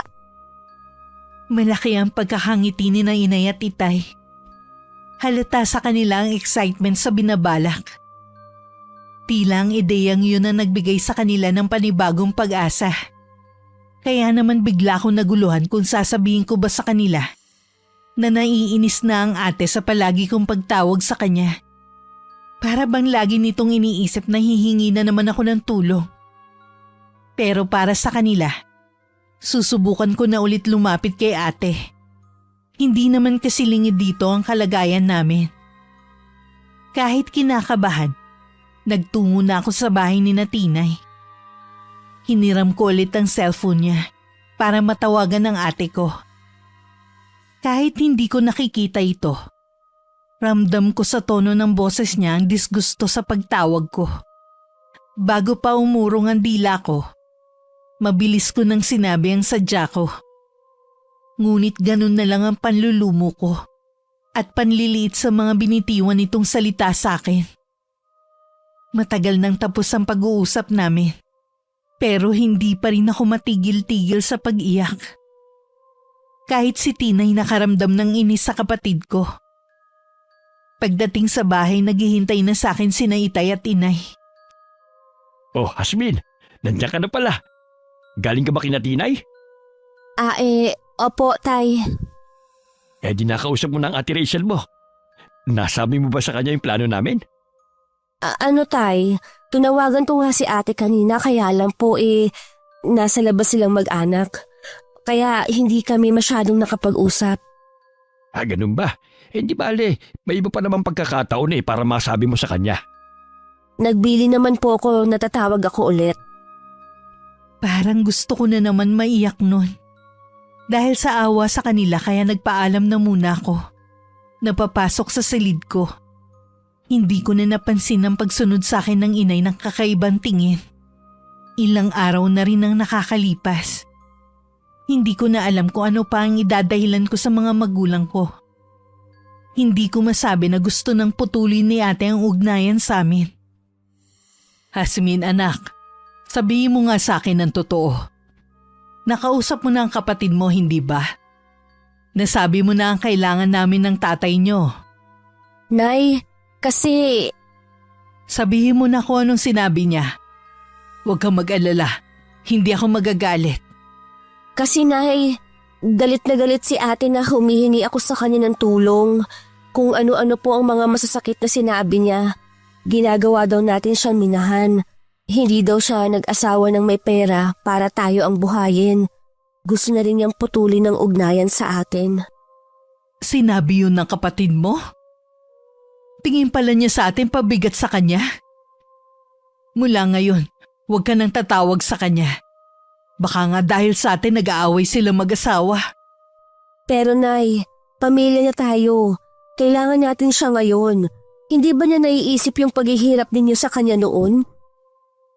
Malaki ang pagkakangiti ni na inay at itay. Halata sa kanila ang excitement sa binabalak. Tila ang ideyang yun ang nagbigay sa kanila ng panibagong pag-asa. Kaya naman bigla akong naguluhan kung sasabihin ko ba sa kanila na naiinis na ang ate sa palagi kong pagtawag sa kanya. Para bang lagi nitong iniisip na hihingi na naman ako ng tulong. Pero para sa kanila, susubukan ko na ulit lumapit kay ate. Hindi naman kasi lingid dito ang kalagayan namin. Kahit kinakabahan, nagtungo na ako sa bahay ni Tinay. Hiniram ko ulit ang cellphone niya para matawagan ang ate ko. Kahit hindi ko nakikita ito, ramdam ko sa tono ng boses niya ang disgusto sa pagtawag ko. Bago pa umurong ang dila ko, mabilis ko nang sinabi ang sadya ko. Ngunit ganun na lang ang panlulumo ko at panliliit sa mga binitiwan nitong salita sa akin. Matagal nang tapos ang pag-uusap namin, pero hindi pa rin ako matigil-tigil sa pag-iyak. Kahit si Tinay nakaramdam ng inis sa kapatid ko. Pagdating sa bahay, naghihintay na sa akin sina Itay at Inay. Oh, Hasmin, nandiyan ka na pala. Galing ka ba kina Tinay? Opo, Tay. Di nakausap mo na ang ate Rachel mo. Nasabi mo ba sa kanya yung plano namin? Ano, Tay? Tunawagan ko nga si ate kanina kaya lang po nasa labas silang mag-anak. Kaya hindi kami masyadong nakapag-usap. Ganun ba? Hindi bale, may iba pa naman pagkakataon para masabi mo sa kanya. Nagbili naman po ako, natatawag ako ulit. Parang gusto ko na naman maiyak nun. Dahil sa awa sa kanila kaya nagpaalam na muna ako. Napapasok sa silid ko. Hindi ko na napansin ang pagsunod sa akin ng inay ng kakaibang tingin. Ilang araw na rin ang nakakalipas. Hindi ko na alam kung ano pa ang idadahilan ko sa mga magulang ko. Hindi ko masabi na gusto nang putulin ni ate ang ugnayan sa amin. Hasmin anak, sabihin mo nga sa akin ang totoo. Nakausap mo na ang kapatid mo, hindi ba? Nasabi mo na ang kailangan namin ng tatay nyo. Nay, kasi... Sabihin mo na kung anong sinabi niya. Huwag kang mag-alala, hindi ako magagalit. Kasi Nay, galit na galit si ate na humihingi ako sa kanya ng tulong. Kung ano-ano po ang mga masasakit na sinabi niya. Ginagawa daw natin siyang minahan. Hindi daw siya nag-asawa ng may pera para tayo ang buhayin. Gusto na rin niyang putulin ng ugnayan sa atin. Sinabi yun ng kapatid mo? Tingin pala niya sa atin pabigat sa kanya. Mula ngayon, huwag ka nang tatawag sa kanya. Baka nga dahil sa atin nag-aaway sila mag-asawa. Pero Nay, pamilya na tayo. Kailangan natin siya ngayon. Hindi ba niya naiisip yung paghihirap ninyo sa kanya noon?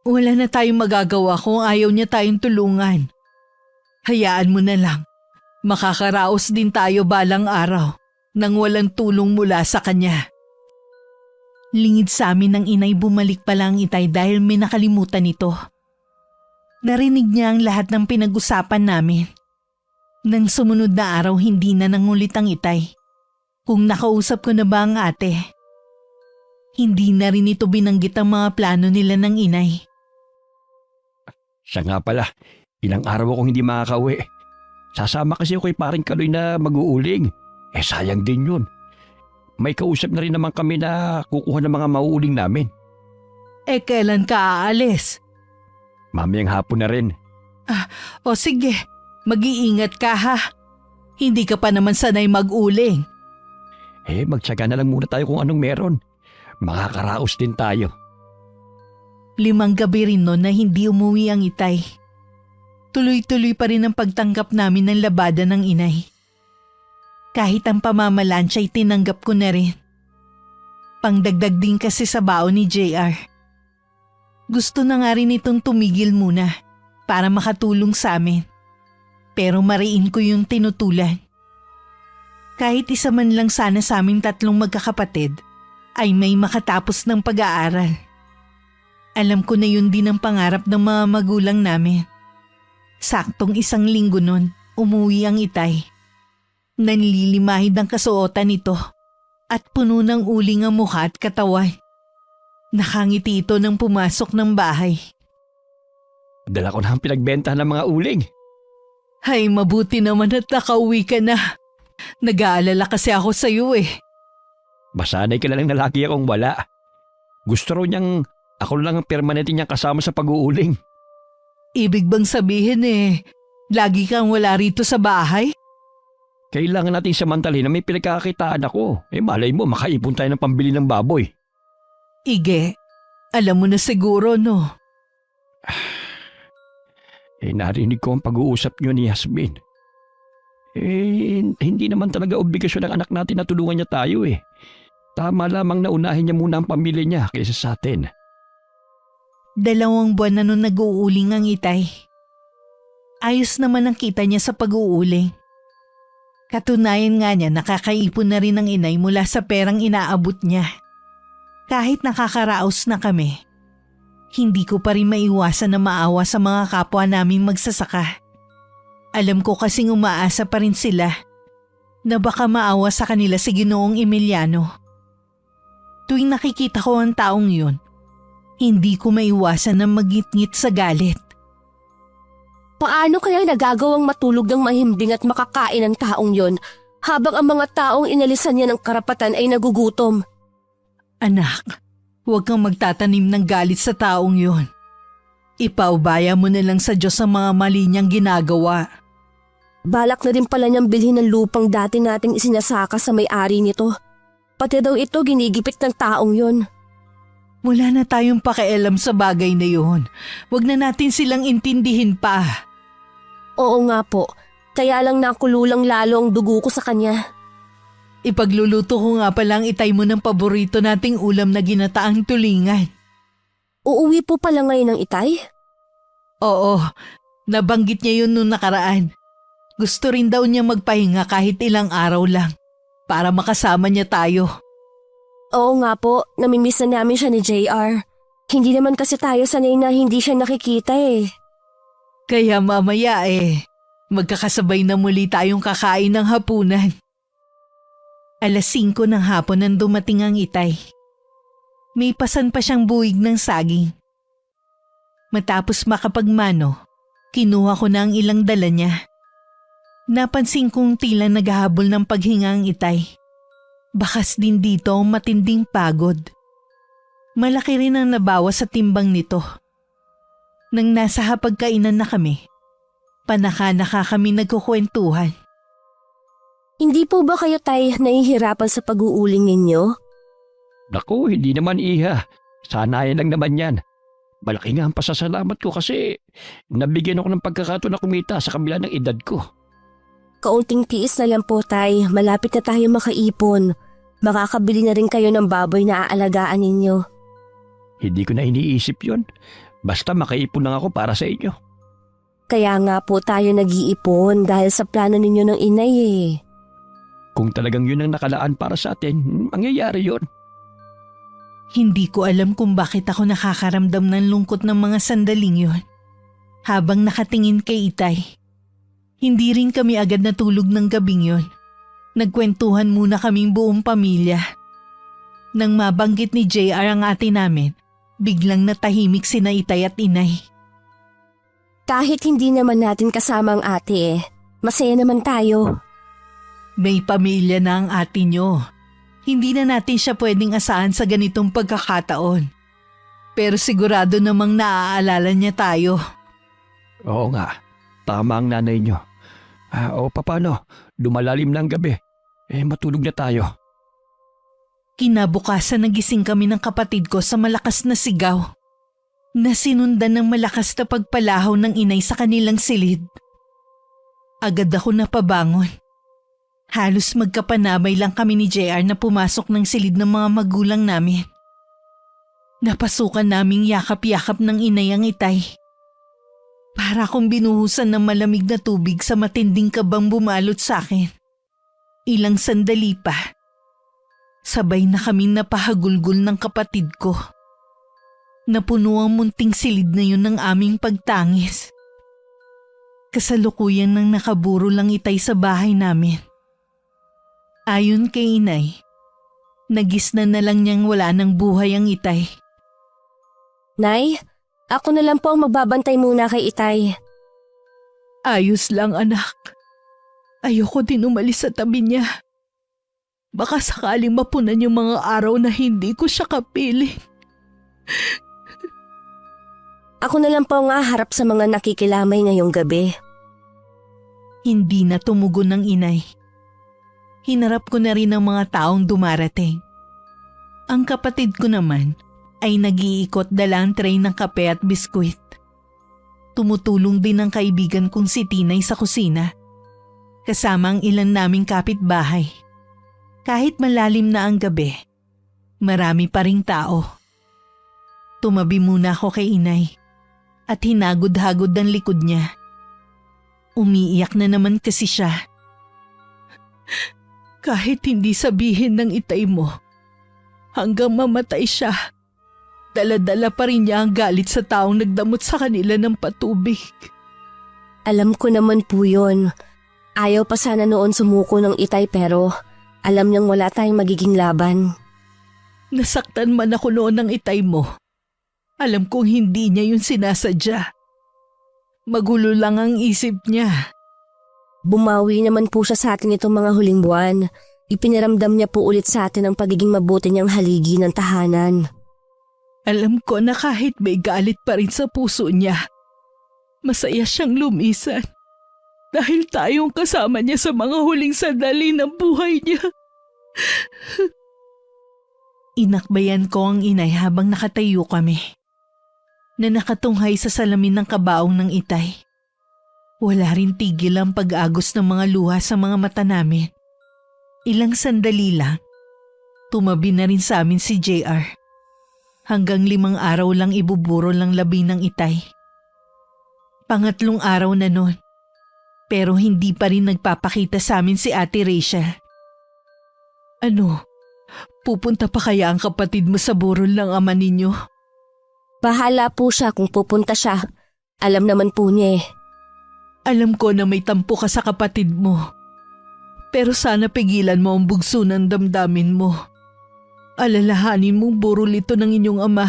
Wala na tayong magagawa kung ayaw niya tayong tulungan. Hayaan mo na lang. Makakaraos din tayo balang araw nang walang tulong mula sa kanya. Lingid sa amin ng inay bumalik pa lang Itay dahil may nakalimutan ito. Narinig niya ang lahat ng pinag-usapan namin. Nang sumunod na araw hindi na nangulit ang Itay. Kung nakausap ko na ba ang ate? Hindi na rin ito binanggit ang mga plano nila ng inay. Siya nga pala, ilang araw akong hindi makakauwi. Sasama kasi ako kay paring Kaloy na mag-uuling. Sayang din yun. May kausap na rin naman kami na kukuha ng mga mauuling namin. Kailan ka aalis? Mamayang hapon na rin. O sige, mag-iingat ka ha. Hindi ka pa naman sanay mag-uling. Magtsaga na lang muna tayo kung anong meron. Makakaraos din tayo. 5 gabi rin noon na hindi umuwi ang itay. Tuloy-tuloy pa rin ang pagtanggap namin ng labada ng inay. Kahit ang pamamalansya ay tinanggap ko na rin. Pangdagdag din kasi sa baon ni JR. Gusto na nga rin itong tumigil muna para makatulong sa amin. Pero mariin ko yung tinutulan. Kahit isa man lang sana sa aming 3 magkakapatid ay may makatapos ng pag-aaral. Alam ko na yun din ang pangarap ng mga magulang namin. Saktong 1 linggo nun, umuwi ang itay. Nanlilimahid ang kasuotan nito at puno ng uling ang mukha at katawan. Nakangiti ito nang pumasok ng bahay. Dala ko na ang pinagbentahan ng mga uling. Ay, mabuti naman at nakauwi ka na. Nag-aalala kasi ako sa iyo Masanay ka na lang na lagi akong wala. Gusto raw niyang ako lang ang permanente niyang kasama sa pag-uuling. Ibig bang sabihin lagi kang wala rito sa bahay? Kailangan nating samantalin na may pinagkakakitaan ako. Malay mo, makaipon tayo ng pambili ng baboy. Ige, alam mo na siguro no? Narinig ko ang pag-uusap niyo ni Yasmin. Hindi naman talaga obligasyon ng anak natin na tulungan niya tayo Tama lamang na unahin niya muna ang pamilya niya kaysa sa atin. 2 buwan na nung nag-uuling ang itay. Ayos naman ang kita niya sa pag-uuling. Katunayan nga niya nakakaipon na rin ang inay mula sa perang inaabot niya. Kahit nakakaraos na kami, hindi ko pa rin maiwasan na maawa sa mga kapwa naming magsasaka. Alam ko kasing umaasa pa rin sila na baka maawa sa kanila si Ginoong Emiliano. Tuwing nakikita ko ang taong yun, hindi ko maiwasan na magngit-ngit sa galit. Paano kaya nagagawang matulog ng mahimbing at makakain ang taong yon habang ang mga taong inalisan niya ng karapatan ay nagugutom? Anak, huwag kang magtatanim ng galit sa taong yun. Ipaubaya mo na lang sa Diyos ang mga mali niyang ginagawa. Balak na rin pala niyang bilhin ng lupang dati nating isinasaka sa may-ari nito. Pati daw ito ginigipit ng taong yon. Wala na tayong pakialam sa bagay na yun. Huwag na natin silang intindihin pa. Oo nga po, kaya lang nakululang lalo ang dugo ko sa kanya. Ipagluluto ko nga palang itay mo ng paborito nating ulam na ginataang tulingan. Uuwi po pala ngayon ng itay? Oo, nabanggit niya yun nung nakaraan. Gusto rin daw niya magpahinga kahit ilang araw lang para makasama niya tayo. Oo nga po, namimiss na namin siya ni JR. Hindi naman kasi tayo sanay na hindi siya nakikita Kaya mamaya magkakasabay na muli tayong kakain ng hapunan. 5:00 ng hapon nang dumating ang itay. May pasan pa siyang buwig ng saging. Matapos makapagmano, kinuha ko na ang ilang dala niya. Napansin kong tila naghahabol ng paghinga ang itay. Bakas din dito ang matinding pagod. Malaki rin ang nabawas sa timbang nito. Nang nasa hapagkainan na kami, panaka-naka kami nagkukwentuhan. Hindi po ba kayo tay nahihirapan sa pag-uuling ninyo? Naku, hindi naman iha. Sanayan lang naman yan. Malaki nga ang pasasalamat ko kasi nabigyan ako ng pagkakataon na kumita sa kabila ng edad ko. Kaunting tiis na lang po tay, malapit na tayo makaipon. Makakabili na rin kayo ng baboy na aalagaan ninyo. Hindi ko na iniisip yon. Basta makaipon lang ako para sa inyo. Kaya nga po tayo nag-iipon dahil sa plano ninyo ng inay Kung talagang yun ang nakalaan para sa atin, mangyayari yon. Hindi ko alam kung bakit ako nakakaramdam ng lungkot ng mga sandaling yon. Habang nakatingin kay itay, hindi rin kami agad natulog ng gabing yon. Nagkwentuhan muna kaming buong pamilya. Nang mabanggit ni JR ang ate namin, biglang natahimik sina Itay at Inay. Kahit hindi naman natin kasama ang ate masaya naman tayo. May pamilya na ang ate nyo. Hindi na natin siya pwedeng asahan sa ganitong pagkakataon. Pero sigurado namang naaalala niya tayo. Oo nga, tama ang nanay nyo. O paano, lumalalim na ang gabi. Matulog na tayo. Kinabukasan nagising kami ng kapatid ko sa malakas na sigaw. Nasinundan ng malakas na pagpalahaw ng inay sa kanilang silid. Agad ako napabangon. Halos magkapanabay lang kami ni JR na pumasok ng silid ng mga magulang namin. Napasukan naming yakap-yakap ng inay ang Itay. Para akong binuhusan ng malamig na tubig sa matinding kabang bumalot sa akin. Ilang sandali pa. Sabay na kaming napahagulgol ng kapatid ko. Napuno ang munting silid na yun ng aming pagtangis. Kasalukuyan nang nakaburo lang Itay sa bahay namin. Ayon kay inay, nagisnan na lang niyang wala ng buhay ang Itay. Nay, ako na lang po ang magbabantay muna kay Itay. Ayos lang anak. Ayoko din umalis sa tabi niya. Baka sakaling mapunan yung mga araw na hindi ko siya kapiling. Ako na lang po ang harap sa mga nakikilamay ngayong gabi. Hindi na tumugon ng inay. Hinarap ko na rin ang mga taong dumarating. Ang kapatid ko naman ay nag-iikot dala ang tray ng kape at biskwit. Tumutulong din ang kaibigan kong si Tinay sa kusina. Kasama ang ilan naming kapitbahay. Kahit malalim na ang gabi, marami pa ring tao. Tumabi muna ako kay inay at hinagod-hagod ang likod niya. Umiiyak na naman kasi siya. Kahit hindi sabihin ng Itay mo, hanggang mamatay siya, dala-dala pa rin niya ang galit sa taong nagdamot sa kanila ng patubig. Alam ko naman po yun. Ayaw pa sana noon sumuko ng Itay pero alam niyang wala tayong magiging laban. Nasaktan man ako noon ng Itay mo. Alam kong hindi niya yun sinasadya. Magulo lang ang isip niya. Bumawi naman po siya sa atin itong mga huling buwan. Ipinaramdam niya po ulit sa atin ang pagiging mabuti niyang haligi ng tahanan. Alam ko na kahit may galit pa rin sa puso niya, masaya siyang lumisan. Dahil tayong kasama niya sa mga huling sandali ng buhay niya. Inakbayan ko ang inay habang nakatayo kami. Na nakatunghay sa salamin ng kabaong ng Itay. Wala rin tigil ang pag-agos ng mga luha sa mga mata namin. Ilang sandali lang, tumabi na rin sa amin si JR. Hanggang 5 araw lang ibuburo lang labi ng Itay. Pangatlong araw na nun, pero hindi pa rin nagpapakita sa amin si Ate Rachel. Ano, pupunta pa kaya ang kapatid mo sa burol ng ama ninyo? Bahala po siya kung pupunta siya. Alam naman po niya eh. Alam ko na may tampo ka sa kapatid mo. Pero sana pigilan mo ang bugso ng damdamin mo. Alalahanin mong burol ito ng inyong ama.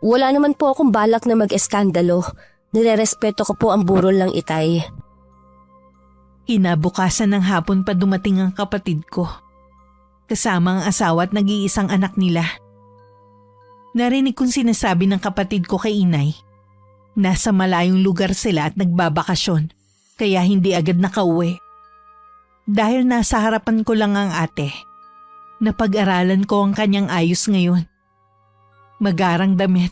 Wala naman po akong balak na mag-eskandalo. Nirerespeto ko po ang burol ng Itay. Kinabukasan ng hapon pa dumating ang kapatid ko. Kasama ang asawa at nag-iisang anak nila. Narinig kong sinasabi ng kapatid ko kay inay. Nasa malayong lugar sila at nagbabakasyon, kaya hindi agad nakauwi. Dahil nasa harapan ko lang ang ate, napag-aralan ko ang kanyang ayos ngayon. Magarang damit,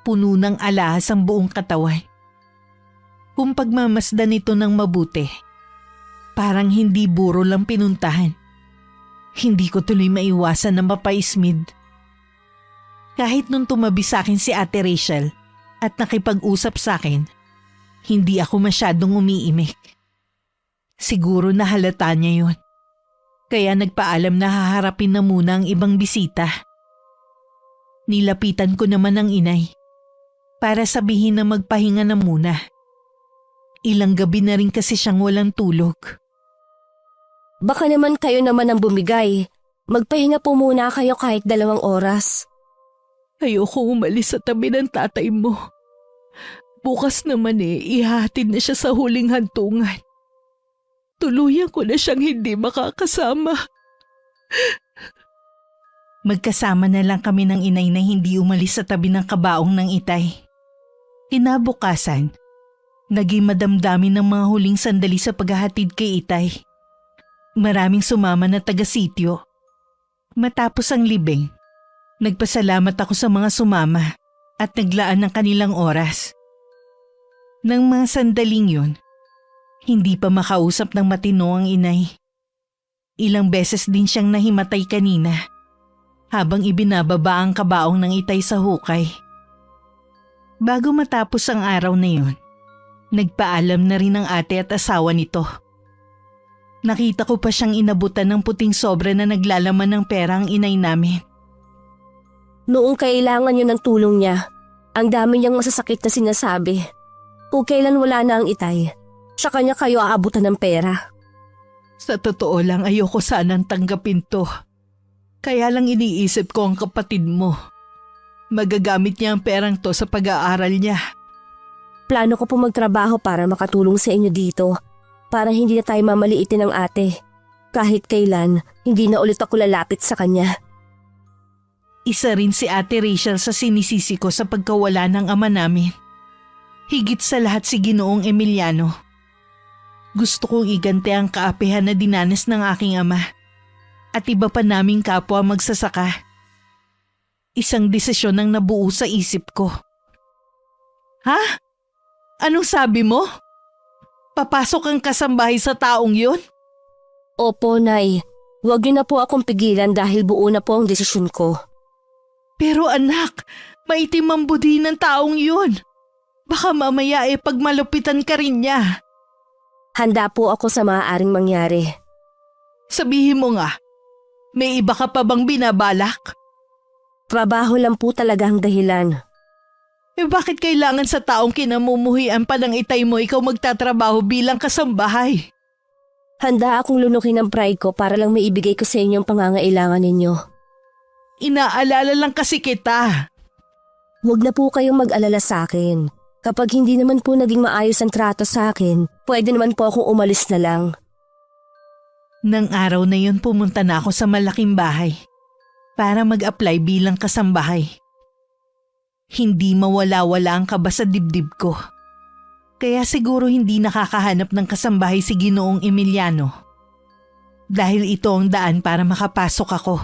puno ng alahas ang buong katawan. Kung pagmamasdan ito ng mabuti, parang hindi buro lang pinuntahan. Hindi ko tuloy maiwasan na mapaismid. Kahit nung tumabi sa akin si Ate Rachel at nakipag-usap sa akin, hindi ako masyadong umiimik. Siguro nahalata niya yun. Kaya nagpaalam na haharapin na muna ang ibang bisita. Nilapitan ko naman ang inay para sabihin na magpahinga na muna. Ilang gabi na rin kasi siyang walang tulog. Baka naman kayo naman ang bumigay. Magpahinga po muna kayo kahit 2 oras. Ayoko umalis sa tabi ng tatay mo. Bukas naman ihahatid na siya sa huling hantungan. Tuluyan ko na siyang hindi makakasama. Magkasama na lang kami ng inay na hindi umalis sa tabi ng kabaong ng itay. Kinabukasan, naging madamdamin ng mga huling sandali sa paghahatid kay itay. Maraming sumama na taga-sityo. Matapos ang libing, nagpasalamat ako sa mga sumama at naglaan ng kanilang oras. Nang mga sandaling yun, hindi pa makausap ng matino ang inay. Ilang beses din siyang nahimatay kanina habang ibinababa ang kabaong ng itay sa hukay. Bago matapos ang araw na yun, nagpaalam na rin ang ate at asawa nito. Nakita ko pa siyang inabutan ng puting sobra na naglalaman ng pera ang inay namin. Noong kailangan niyo ng tulong niya, ang dami niyang masasakit na sinasabi. Kung kailan wala na ang itay, sa kanya kayo aabutan ng pera. Sa totoo lang ayoko sanang tanggapin to. Kaya lang iniisip ko ang kapatid mo. Magagamit niya ang perang to sa pag-aaral niya. Plano ko po magtrabaho para makatulong sa inyo dito. Para hindi na tayo mamaliitin ng ate. Kahit kailan, hindi na ulit ako lalapit sa kanya. Isa rin si Ate Rachel sa sinisisi ko sa pagkawala ng ama namin. Higit sa lahat si Ginoong Emiliano. Gusto kong igante ang kaapihan na dinanas ng aking ama at iba pa naming kapwa magsasaka. Isang desisyon ang nabuo sa isip ko. Ha? Anong sabi mo? Papasok ang kasambahay sa taong yun? Opo, Nay. Huwag niyo na po akong pigilan dahil buo na po ang desisyon ko. Pero anak, maitim ang budi ng taong yun. Baka mamaya pagmalupitan ka rin niya. Handa po ako sa maaaring mangyari. Sabihin mo nga, may iba ka pa bang binabalak? Trabaho lang po talaga ang dahilan. Bakit kailangan sa taong kinamumuhian pa ng itay mo ikaw magtatrabaho bilang kasambahay? Handa akong lunukin ang pride ko para lang maibigay ko sa inyo ang pangangailangan ninyo. Inaalala lang kasi kita. Huwag na po kayong mag-alala sa akin. Kapag hindi naman po naging maayos ang trato sa akin, pwede naman po akong umalis na lang. Nang araw na yun pumunta na ako sa malaking bahay para mag-apply bilang kasambahay. Hindi mawala-wala ang kaba sa dibdib ko. Kaya siguro hindi nakakahanap ng kasambahay si Ginoong Emiliano. Dahil ito ang daan para makapasok ako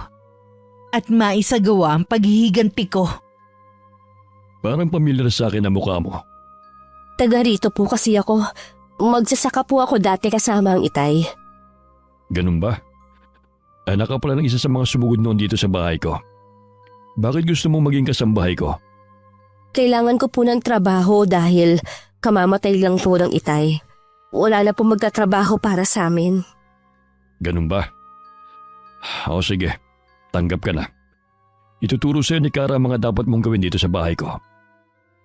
at maisagawa ang paghihiganti ko. Parang pamilyar sa akin ang mukha mo. Taga rito po kasi ako. Magsasaka po ako dati kasama ang itay. Ganun ba? Anak ka pala ng isa sa mga sumugod noon dito sa bahay ko. Bakit gusto mong maging kasambahay ko? Kailangan ko po ng trabaho dahil kamamatay lang po ng itay. Wala na po magtatrabaho para sa amin. Ganun ba? O sige, tanggap ka na. Ituturo sa'yo ni Kara ang mga dapat mong gawin dito sa bahay ko.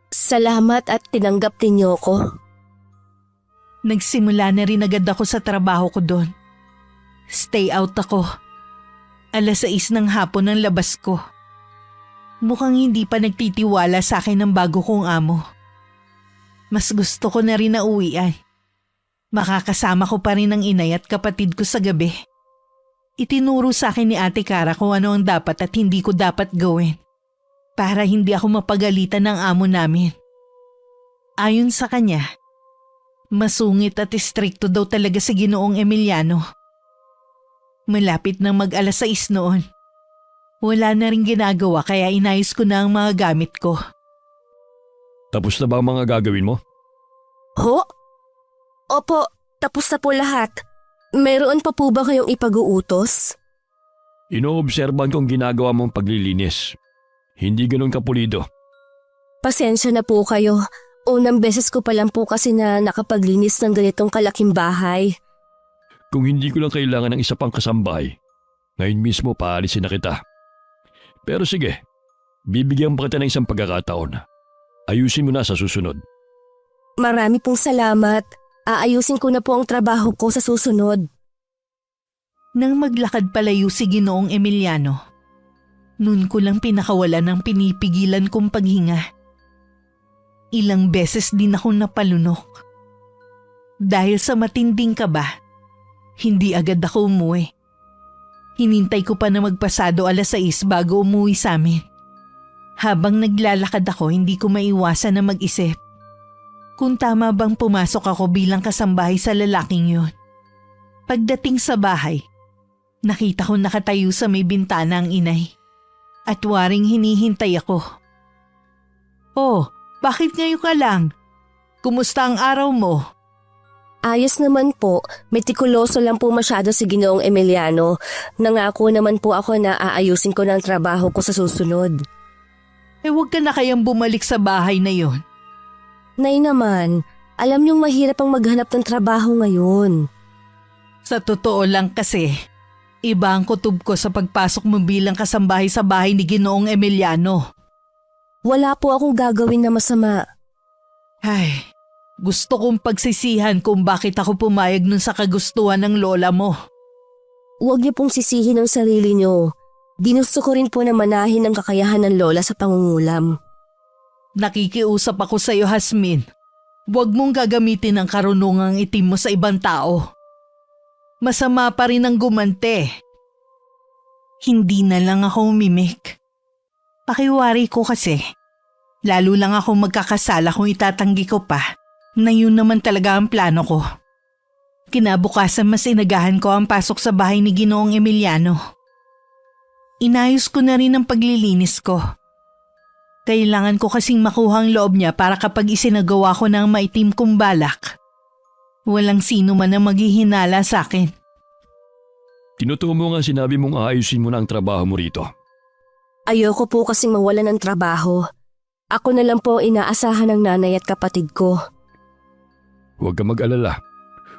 Salamat at tinanggap ninyo ko. Nagsimula na rin agad ako sa trabaho ko doon. Stay out ako. 6:00 ng hapon ang labas ko. Mukhang hindi pa nagtitiwala sa akin ng bago kong amo. Mas gusto ko na rin na uwian. Makakasama ko pa rin ang inay at kapatid ko sa gabi. Itinuro sa akin ni Ate Kara kung ano ang dapat at hindi ko dapat gawin para hindi ako mapagalitan ng amo namin. Ayon sa kanya, masungit at istrikto daw talaga si Ginoong Emiliano. Malapit nang mag-6 noon. Wala na rin ginagawa kaya inayos ko na ang mga gamit ko. Tapos na ba ang mga gagawin mo? Ho? Opo, tapos na po lahat. Meron pa po ba kayong ipag-uutos? Inoobserban kong ginagawa mong paglilinis. Hindi ganun kapulido. Pasensya na po kayo. Unang beses ko pa lang po kasi na nakapaglinis ng ganitong kalaking bahay. Kung hindi ko lang kailangan ng isa pang kasambahay, ngayon mismo paalisin na kita. Pero sige, bibigyan pa kita ng isang pagkakataon. Ayusin mo na sa susunod. Marami pong salamat. Aayusin ko na po ang trabaho ko sa susunod. Nang maglakad palayo si Ginoong Emiliano, noon ko lang pinakawalan ng pinipigilan kong paghinga. Ilang beses din ako napalunok. Dahil sa matinding kaba, hindi agad ako umuwi. Hinintay ko pa na magpasado 6:00 bago umuwi sa amin. Habang naglalakad ako, hindi ko maiwasan na mag-isip kung tama bang pumasok ako bilang kasambahay sa lalaking yun. Pagdating sa bahay, nakita ko nakatayo sa may bintana ang inay at waring hinihintay ako. Oh, bakit ngayon ka lang? Kumusta ang araw mo? Ayos naman po, metikuloso lang po masyado si Ginoong Emiliano. Nangako naman po ako na aayusin ko ng trabaho ko sa susunod. Huwag ka na kayang bumalik sa bahay na yon. Nay naman, alam niyong mahirap ang maghanap ng trabaho ngayon. Sa totoo lang kasi, iba ang kutob ko sa pagpasok mo bilang kasambahay sa bahay ni Ginoong Emiliano. Wala po akong gagawin na masama. Ay, gusto kong pagsisihan kung bakit ako pumayag nun sa kagustuhan ng lola mo. Huwag niyo pong sisihin ang sarili niyo. Ginusto ko rin po na manahin ang kakayahan ng lola sa pangungulam. Nakikiusap ako sa iyo, Hasmin. Huwag mong gagamitin ang karunungang itim mo sa ibang tao. Masama pa rin ang gumante. Hindi na lang ako umimik. Pakiwari ko kasi. Lalo lang ako magkakasala kung itatanggi ko pa na yun naman talaga ang plano ko. Kinabukasan mas inagahan ko ang pasok sa bahay ni Ginoong Emiliano. Inayos ko na rin ang paglilinis ko. Kailangan ko kasing makuha ang loob niya para kapag isinagawa ko ng maitim kong balak, walang sino man ang maghihinala sa akin. Tinutuo mo nga sinabi mong aayusin mo na ang trabaho mo rito. Ayoko po kasing mawalan ng trabaho. Ako na lang po inaasahan ng nanay at kapatid ko. Huwag ka mag-alala.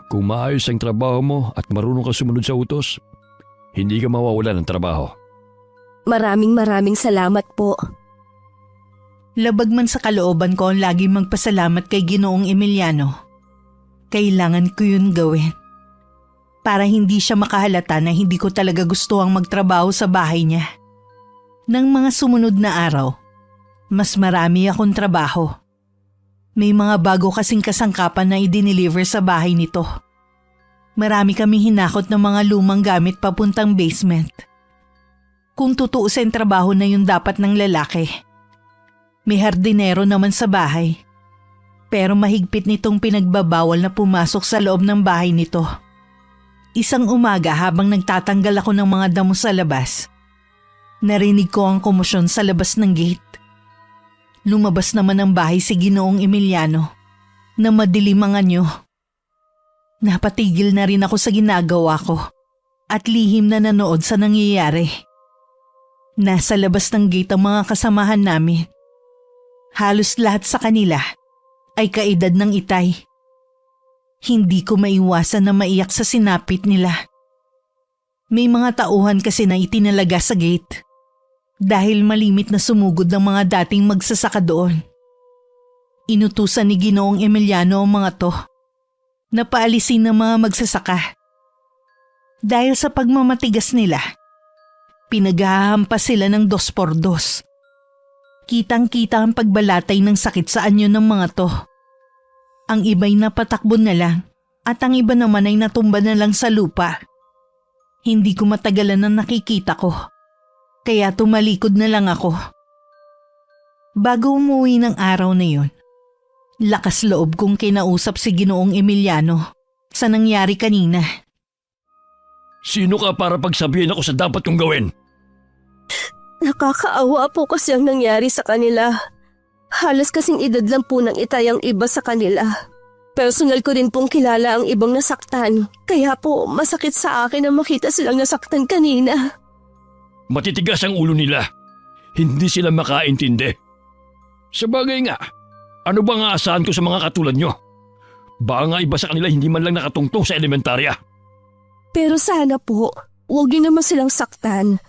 Kung maayos ang trabaho mo at marunong ka sumunod sa utos, hindi ka mawawalan ng trabaho. Maraming salamat po. Labag man sa kalooban ko ang laging magpasalamat kay Ginoong Emiliano. Kailangan ko yun gawin. Para hindi siya makahalata na hindi ko talaga gusto ang magtrabaho sa bahay niya. Nang mga sumunod na araw, mas marami akong trabaho. May mga bago kasing kasangkapan na i-deliver sa bahay nito. Marami kaming hinakot ng mga lumang gamit papuntang basement. Kung tutuusin trabaho na yun dapat ng lalaki. May hardinero naman sa bahay. Pero mahigpit nitong pinagbabawal na pumasok sa loob ng bahay nito. Isang umaga habang nagtatanggal ako ng mga damo sa labas, narinig ko ang komosyon sa labas ng gate. Lumabas naman ng bahay si Ginoong Emiliano na madilim ang anyo. Napatigil na rin ako sa ginagawa ko at lihim na nanood sa nangyayari. Nasa labas ng gate ang mga kasamahan namin. Halos lahat sa kanila ay kaedad ng itay. Hindi ko maiwasan na maiyak sa sinapit nila. May mga tauhan kasi na itinalaga sa gate dahil malimit na sumugod ng mga dating magsasaka doon. Inutusan ni Ginoong Emiliano ang mga to na paalisin ng mga magsasaka. Dahil sa pagmamatigas nila, pinaghahampas sila ng 2x2. Kitang-kita ang pagbalatay ng sakit sa anyo ng mga to. Ang iba'y napatakbo na lang at ang iba naman ay natumba na lang sa lupa. Hindi ko matagalan na nakikita ko, kaya tumalikod na lang ako. Bago umuwi ng araw na yun, lakas loob kong kinausap si Ginoong Emiliano sa nangyari kanina. Sino ka para pagsabihin ako sa dapat kong gawin? Nakakaawa po kasi ang nangyari sa kanila. Halos kasing edad lang po ng itay ang iba sa kanila. Personal ko din pong kilala ang ibang nasaktan. Kaya po masakit sa akin na makita silang nasaktan kanina. Matitigas ang ulo nila. Hindi sila makaintindi. Sabagay nga, ano bang aasahan ko sa mga katulad nyo? Baka nga iba sa kanila hindi man lang nakatungtong sa elementarya. Pero sana po, huwag niyo naman silang saktan.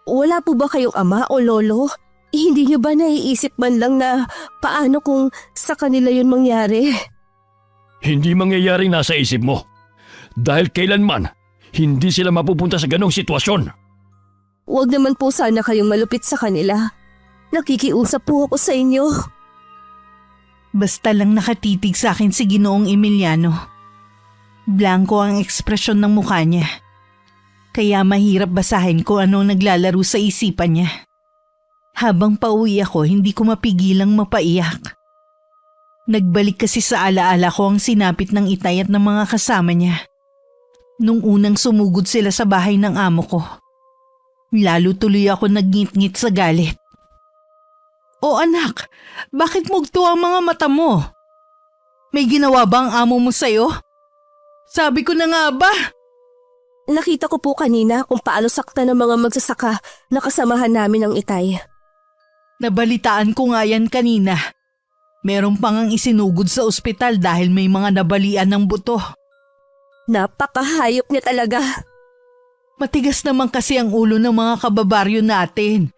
Wala po ba kayong ama o lolo? Hindi niyo ba naiisip man lang na paano kung sa kanila yun mangyari? Hindi mangyayaring nasa isip mo. Dahil kailanman, hindi sila mapupunta sa ganong sitwasyon. Huwag naman po sana kayong malupit sa kanila. Nakikiusap po ako sa inyo. Basta lang nakatitig sa akin si Ginoong Emiliano. Blanco ang ekspresyon ng mukha niya. Kaya mahirap basahin kung ano naglalaro sa isipan niya. Habang pauwi ako, hindi ko mapigilang mapaiyak. Nagbalik kasi sa alaala ko ang sinapit ng Itay at ng mga kasama niya. Nung unang sumugod sila sa bahay ng amo ko. Lalo tuloy ako nagngit-ngit sa galit. O anak, bakit mugto ang mga mata mo? May ginawa ba ang amo mo sa'yo? Sabi ko na nga ba? Nakita ko po kanina kung paano sakta ng mga magsasaka na kasamahan namin ng Itay. Nabalitaan ko nga yan kanina. Meron pang ang isinugod sa ospital dahil may mga nabalian ng buto. Napakahayop niya talaga. Matigas naman kasi ang ulo ng mga kababaryo natin.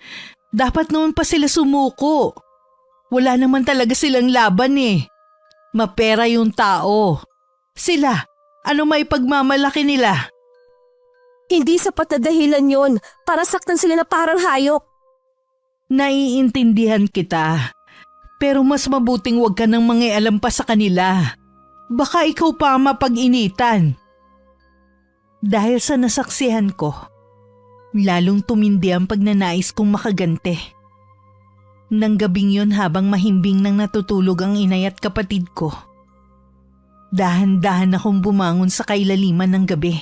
Dapat noon pa sila sumuko. Wala naman talaga silang laban eh. Mapera yung tao. Sila, ano may pagmamalaki nila? Hindi sapat na dahilan yon para saktan sila na parang hayop. Naiintindihan kita. Pero mas mabuting wag ka nang mangialam pa sa kanila. Baka ikaw pa mapag-initan. Dahil sa nasaksihan ko, lalong tumindi ang pagnanais kong makagante. Nang gabing yon habang mahimbing nang natutulog ang inay at kapatid ko, dahan-dahan akong bumangon sa kailaliman ng gabi.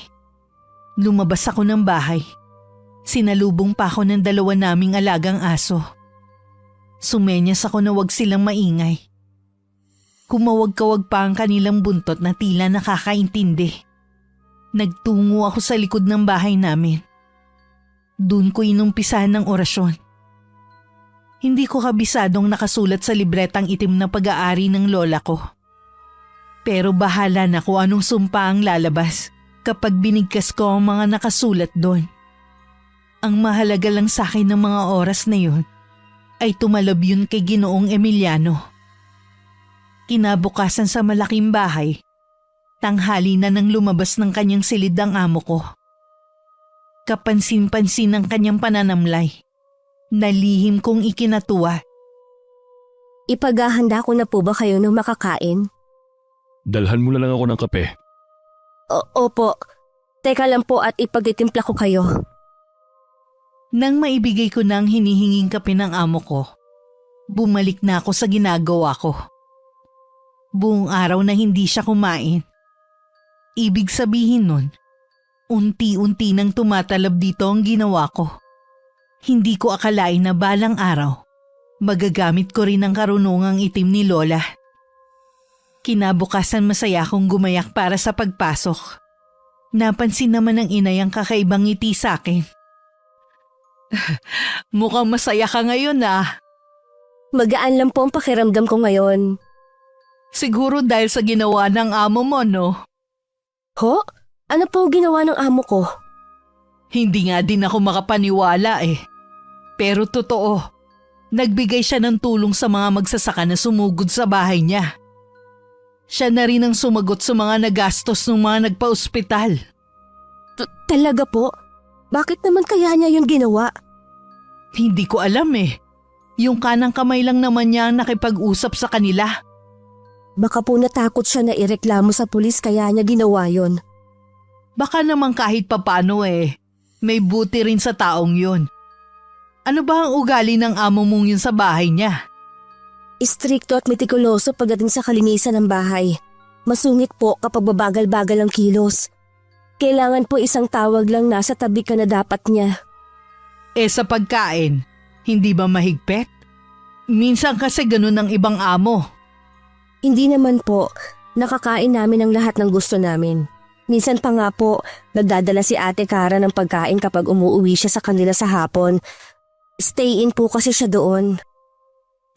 Lumabas ako ng bahay. Sinalubong pa ako ng 2 naming alagang aso. Sumenyas ako na wag silang maingay. Kumawag-kawag pa ang kanilang buntot na tila nakakaintindi. Nagtungo ako sa likod ng bahay namin. Doon ko inumpisahan ng orasyon. Hindi ko kabisadong nakasulat sa libretang itim na pag-aari ng lola ko. Pero bahala na kung anong sumpa ang lalabas kapag binigkas ko ang mga nakasulat doon. Ang mahalaga lang sa akin ng mga oras na yun ay tumalab yun kay Ginoong Emiliano. Kinabukasan sa malaking bahay, tanghali na nang lumabas ng kanyang silid ang amo ko. Kapansin-pansin ng kanyang pananamlay. Nalihim kong ikinatuwa. Ipaghahanda ko na po ba kayo ng makakain? Dalhan mo na lang ako ng kape. Opo. Teka lang po at ipagtitimpla ko kayo. Nang maibigay ko na ang hinihinging kape ng amo ko, bumalik na ako sa ginagawa ko. Buong araw na hindi siya kumain. Ibig sabihin nun, unti-unti nang tumatalab dito ang ginawa ko. Hindi ko akalain na balang araw, magagamit ko rin ang karunungang itim ni Lola. Kinabukasan masaya akong gumayak para sa pagpasok. Napansin naman ng inay ang kakaibang ngiti sa akin. Mukhang masaya ka ngayon ah. Magaan lang po ang pakiramdam ko ngayon. Siguro dahil sa ginawa ng amo mo, no? Ho? Ano po ginawa ng amo ko? Hindi nga din ako makapaniwala eh. Pero totoo, nagbigay siya ng tulong sa mga magsasaka na sumugod sa bahay niya. Siya na rin ang sumagot sa mga nagastos ng mga nagpa-ospital. Talaga po? Bakit naman kaya niya yun ginawa? Hindi ko alam eh. Yung kanang kamay lang naman niya ang nakipag-usap sa kanila. Baka po natakot siya na ireklamo sa pulis kaya niya ginawa yon. Baka naman kahit papano eh, may buti rin sa taong yun. Ano ba ang ugali ng amo mong yun sa bahay niya? Istrikto at metikuloso pagdating sa kalinisan ng bahay. Masungit po kapag babagal-bagal ang kilos. Kailangan po isang tawag lang nasa tabi ka na dapat niya. Eh sa pagkain, hindi ba mahigpit? Minsan kasi ganun ang ibang amo. Hindi naman po. Nakakain namin ang lahat ng gusto namin. Minsan pa nga po, nagdadala si Ate Cara ng pagkain kapag umuwi siya sa kanila sa hapon. Stay in po kasi siya doon.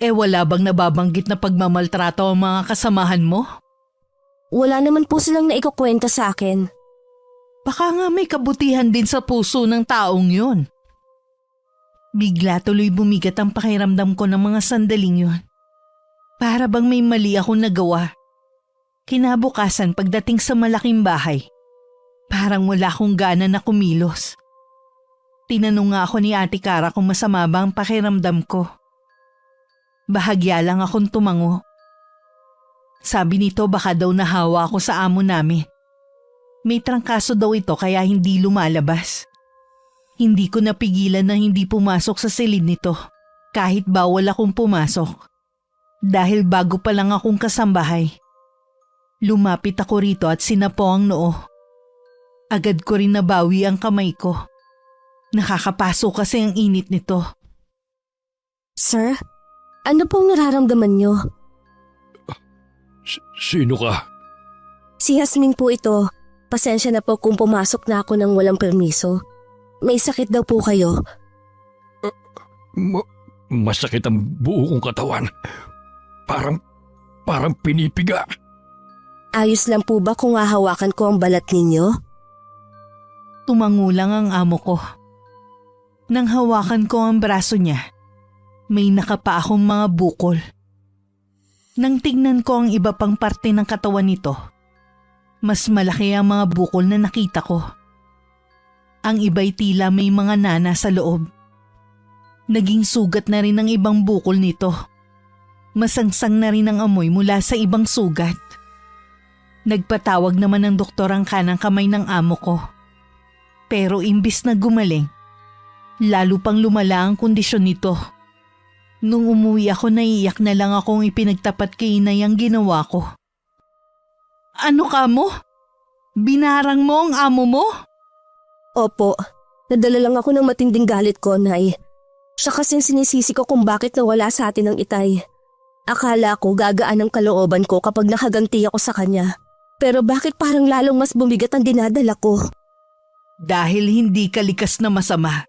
Eh wala bang nababanggit na pagmamaltrato ang mga kasamahan mo? Wala naman po silang naikukwenta sa akin. Baka nga may kabutihan din sa puso ng taong yun. Bigla tuloy bumigat ang pakiramdam ko ng mga sandaling yun. Para bang may mali akong nagawa. Kinabukasan pagdating sa malaking bahay, Parang wala akong gana na kumilos. Tinanong nga ako ni Ate Cara kung masama ba ang pakiramdam ko. Bahagya lang akong tumango. Sabi nito baka daw nahawa ako sa amo namin. May trangkaso daw ito kaya hindi lumalabas. Hindi ko napigilan na hindi pumasok sa silid nito kahit bawal akong pumasok. Dahil bago pa lang akong kasambahay. Lumapit ako rito at sinapo ang noo. Agad ko rin nabawi ang kamay ko. Nakakapaso kasi ang init nito. Sir, ano pong nararamdaman niyo? Sino ka? Si Yasmin po ito. Pasensya na po kung pumasok na ako ng walang permiso. May sakit daw po kayo. Masakit ang buo kong katawan. Parang pinipiga. Ayos lang po ba kung hahawakan ko ang balat ninyo? Tumangulang ang amo ko. Nang hawakan ko ang braso niya, may nakapa akong mga bukol. Nang tignan ko ang iba pang parte ng katawan nito, mas malaki ang mga bukol na nakita ko. Ang iba'y tila may mga nana sa loob. Naging sugat na rin ang ibang bukol nito. Masangsang na rin ang amoy mula sa ibang sugat. Nagpatawag naman ng doktor ang kanang kamay ng amo ko. Pero imbis na gumaling, lalo pang lumala ang kondisyon nito. Nung umuwi ako, naiiyak na lang akong ipinagtapat kay inay ang ginawa ko. Ano ka mo? Binarang mo ang amo mo? Opo, nadala lang ako ng matinding galit ko, Nay. Siya kasing sinisisi ko kung bakit nawala sa atin ang itay. Akala ko gagaan ang kalooban ko kapag nakaganti ako sa kanya. Pero bakit parang lalong mas bumigat ang dinadala ko? Dahil hindi ka likas na masama,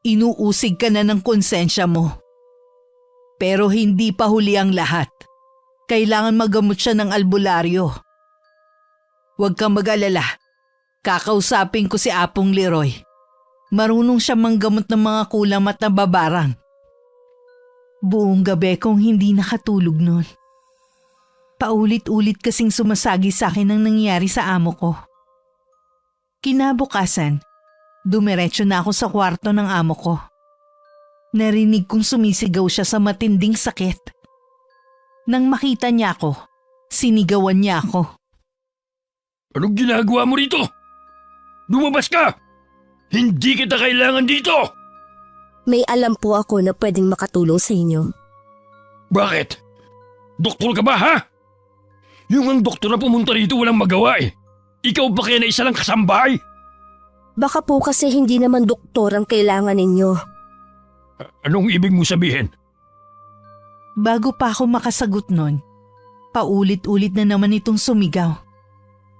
inuusig ka na ng konsensya mo. Pero hindi pa huli ang lahat. Kailangan magamot siya ng albularyo. Huwag kang mag-alala. Kakausapin ko si Apong Leroy. Marunong siya manggamot ng mga kulam at nababarang. Buong gabi kong hindi nakatulog noon. Paulit-ulit kasing sumasagi sa akin ang nangyari sa amo ko. Kinabukasan, dumiretso na ako sa kwarto ng amo ko. Narinig kong sumisigaw siya sa matinding sakit. Nang makita niya ako, sinigawan niya ako. Anong ginagawa mo rito? Lumabas ka! Hindi kita kailangan dito! May alam po ako na pwedeng makatulong sa inyo. Bakit? Doktor ka ba, ha? Yung ang doktor na pumunta rito walang magawa eh. Ikaw ba kaya na isa lang kasambahay? Baka po kasi hindi naman doktor ang kailangan ninyo. Anong ibig mo sabihin? Bago pa ako makasagot nun, paulit-ulit na naman itong sumigaw.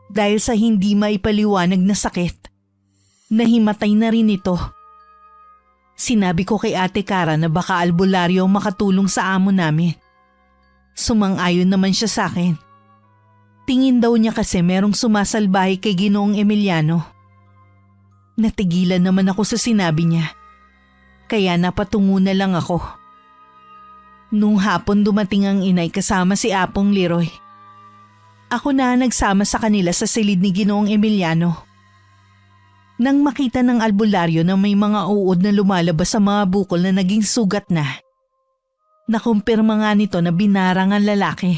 Dahil sa hindi maipaliwanag na sakit, nahimatay na rin ito. Sinabi ko kay Ate Cara na baka albularyo ang makatulong sa amo namin. Sumang-ayon naman siya sa akin. Tingin daw niya kasi merong sumasalbahe kay Ginoong Emiliano. Natigilan naman ako sa sinabi niya. Kaya napatungo na lang ako. Nung hapon dumating ang inay kasama si Apong Leroy. Ako na nagsama sa kanila sa silid ni Ginoong Emiliano. Nang makita ng albularyo na may mga uod na lumalabas sa mga bukol na naging sugat na, nakumpirma nga nito na binarang ang lalaki.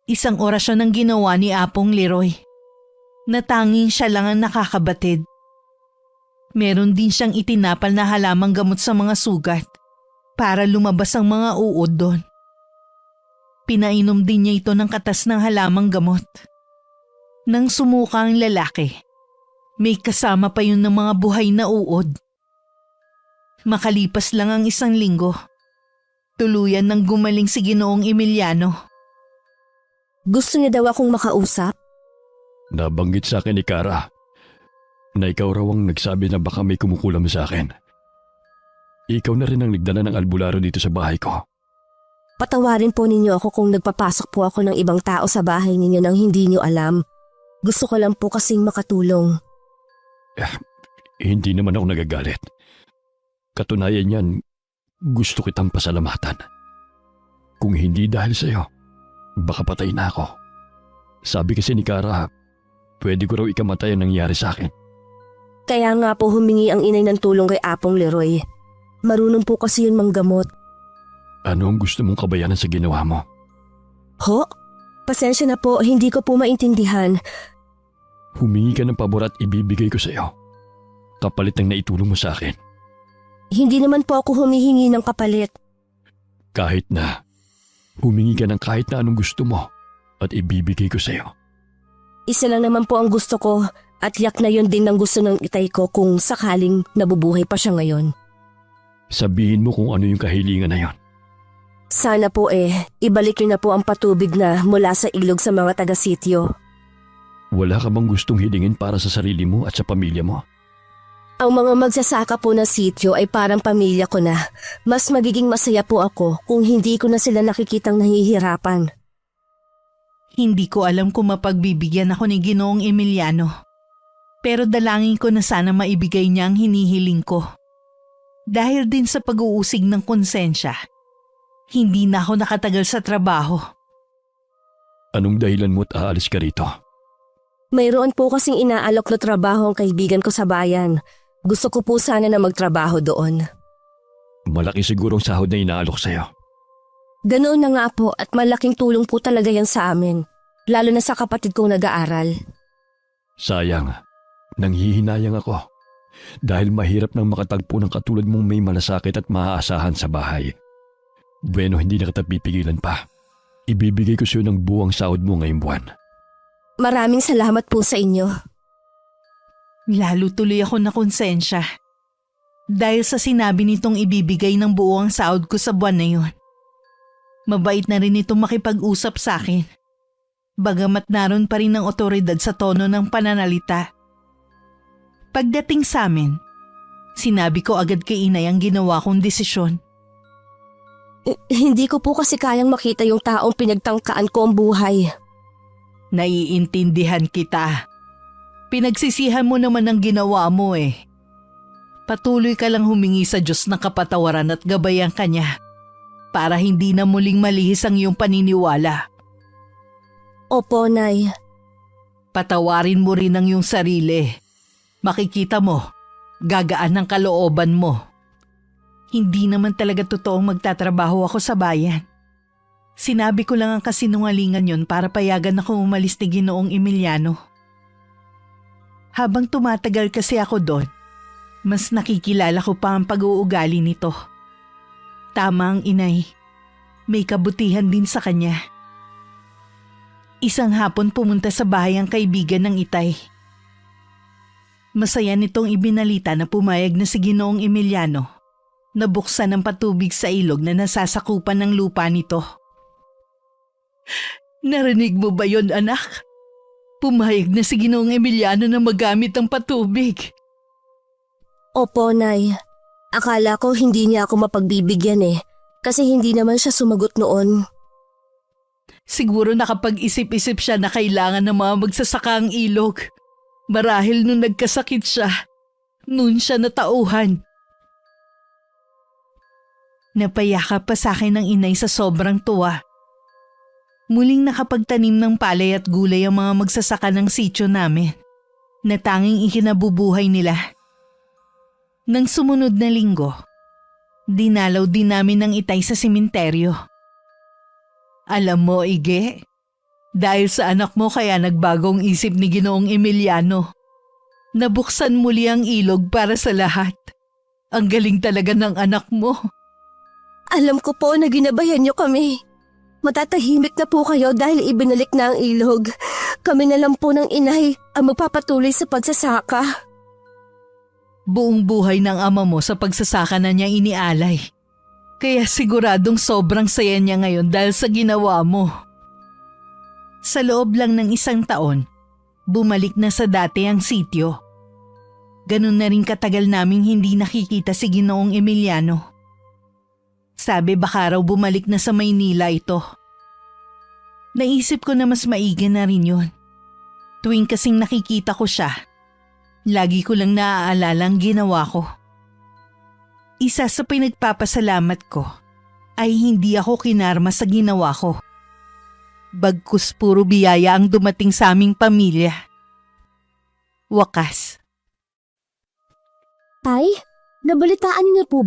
Isang orasyon ang ginawa ni Apong Leroy, na tanging siya lang ang nakakabatid. Meron din siyang itinapal na halamang gamot sa mga sugat para lumabas ang mga uod doon. Pinainom din niya ito ng katas ng halamang gamot. Nang sumuka ang lalaki, may kasama pa yun ng mga buhay na uod. Makalipas lang ang 1 linggo, tuluyan nang gumaling si Ginoong Emiliano. Gusto niya daw akong makausap? Nabanggit sa akin ni Cara na ikaw raw ang nagsabi na baka may kumukulam sa akin. Ikaw na rin ang nagdala ng albularyo dito sa bahay ko. Patawarin po ninyo ako kung nagpapasok po ako ng ibang tao sa bahay ninyo nang hindi niyo alam. Gusto ko lang po kasing makatulong. Hindi naman ako nagagalit. Katunayan yan, gusto kitang pasalamatan. Kung hindi dahil sa'yo, baka patay na ako. Sabi kasi ni Cara, Pwede ko raw ikamatay ang nangyari sa akin. Kaya nga po humingi ang inay ng tulong kay Apong Leroy. Marunong po kasi yun manggamot. Ano ang gusto mong kabayanan sa ginawa mo? Ho? Pasensya na po, hindi ko po maintindihan. Humingi ka ng pabor at ibibigay ko sa iyo. Kapalit ng naitulong mo sa akin. Hindi naman po ako humihingi ng kapalit. Kahit na, humingi ka ng kahit na anong gusto mo at ibibigay ko sa iyo. Isa lang naman po ang gusto ko at yak na yun din ang gusto ng itay ko kung sakaling nabubuhay pa siya ngayon. Sabihin mo kung ano yung kahilingan na yon. Sana po ibalik niyo na po ang patubig na mula sa ilog sa mga taga-sityo. Wala ka bang gustong hilingin para sa sarili mo at sa pamilya mo? Ang mga magsasaka po na sityo ay parang pamilya ko na. Mas magiging masaya po ako kung hindi ko na sila nakikitang nahihirapan. Hindi ko alam kung mapagbibigyan ako ni Ginoong Emiliano. Pero dalangin ko na sana maibigay niya ang hinihiling ko. Dahil din sa pag-uusig ng konsensya, hindi na ako nakatagal sa trabaho. Anong dahilan mo at aalis ka rito? Mayroon po kasing inaalok na trabaho ang kaibigan ko sa bayan. Gusto ko po sana na magtrabaho doon. Malaki sigurong sahod na inaalok sa'yo. Ganoon na nga po at malaking tulong po talaga yan sa amin. Lalo na sa kapatid kong nag-aaral. Sayang, nanghihinayang ako. Dahil mahirap nang makatagpo ng katulad mong may malasakit at maaasahan sa bahay. Bueno, hindi na kita pipigilan pa. Ibibigay ko sa'yo ng buwang sahod mo ngayong buwan. Maraming salamat po sa inyo. Lalo tuloy ako na konsensya. Dahil sa sinabi nitong ibibigay ng buo ang sahod ko sa buwan na yun. Mabait na rin itong makipag-usap sa akin. Bagamat naroon pa rin ang otoridad sa tono ng pananalita. Pagdating sa amin, sinabi ko agad kay inay ang ginawa kong desisyon. Hindi ko po kasi kayang makita yung taong pinagtangkaan ko ang buhay. Naiintindihan kita. Pinagsisihan mo naman ang ginawa mo eh. Patuloy ka lang humingi sa Diyos ng kapatawaran at gabayan ka niya para hindi na muling malihis ang iyong paniniwala. Opo, Nay. Patawarin mo rin ang iyong sarili. Makikita mo, gagaan ang kalooban mo. Hindi naman talaga totoong magtatrabaho ako sa bayan. Sinabi ko lang ang kasinungalingan yon para payagan ako umalis ni Ginoong Emiliano. Habang tumatagal kasi ako doon, mas nakikilala ko pa ang pag-uugali nito. Tama ang inay, may kabutihan din sa kanya. Isang hapon pumunta sa bahay ang kaibigan ng itay. Masaya nitong ibinalita na pumayag na si Ginoong Emiliano na buksan ang patubig sa ilog na nasasakupan ng lupa nito. Narinig mo ba yon, anak? Pumayag na si Ginoong Emiliano na magamit ang patubig. Opo, Nay. Akala ko hindi niya ako mapagbibigyan kasi hindi naman siya sumagot noon. Siguro nakapag-isip-isip siya na kailangan ng mga magsasaka ang ilog. Marahil nung nagkasakit siya, noon siya natauhan. Napayakap pa sa akin ng inay sa sobrang tuwa. Muling nakapagtanim ng palay at gulay ang mga magsasaka ng sityo namin na tanging ikinabubuhay nila. Nang sumunod na linggo, dinalaw din namin ng itay sa simenteryo. Alam mo, Ige, dahil sa anak mo kaya nagbagong isip ni Ginoong Emiliano. Nabuksan muli ang ilog para sa lahat. Ang galing talaga ng anak mo. Alam ko po na ginabayan niyo kami. Matatahimik na po kayo dahil ibinalik na ang ilog. Kami na lang po ng inay ang magpapatuloy sa pagsasaka. Buong buhay ng ama mo sa pagsasaka na niya inialay. Kaya siguradong sobrang saya niya ngayon dahil sa ginawa mo. Sa loob lang ng 1 taon, bumalik na sa dati ang sityo. Ganun na rin katagal naming hindi nakikita si Ginoong Emiliano. Sabi baka raw bumalik na sa Maynila ito. Naisip ko na mas maigi na rin yun. Tuwing kasing nakikita ko siya, lagi ko lang naaalala ang ginawa ko. Isa sa pinagpapasalamat ko ay hindi ako kinarma sa ginawa ko. Bagkus puro biyaya ang dumating sa aming pamilya Wakas. Tay, nabalitaan niyo po ba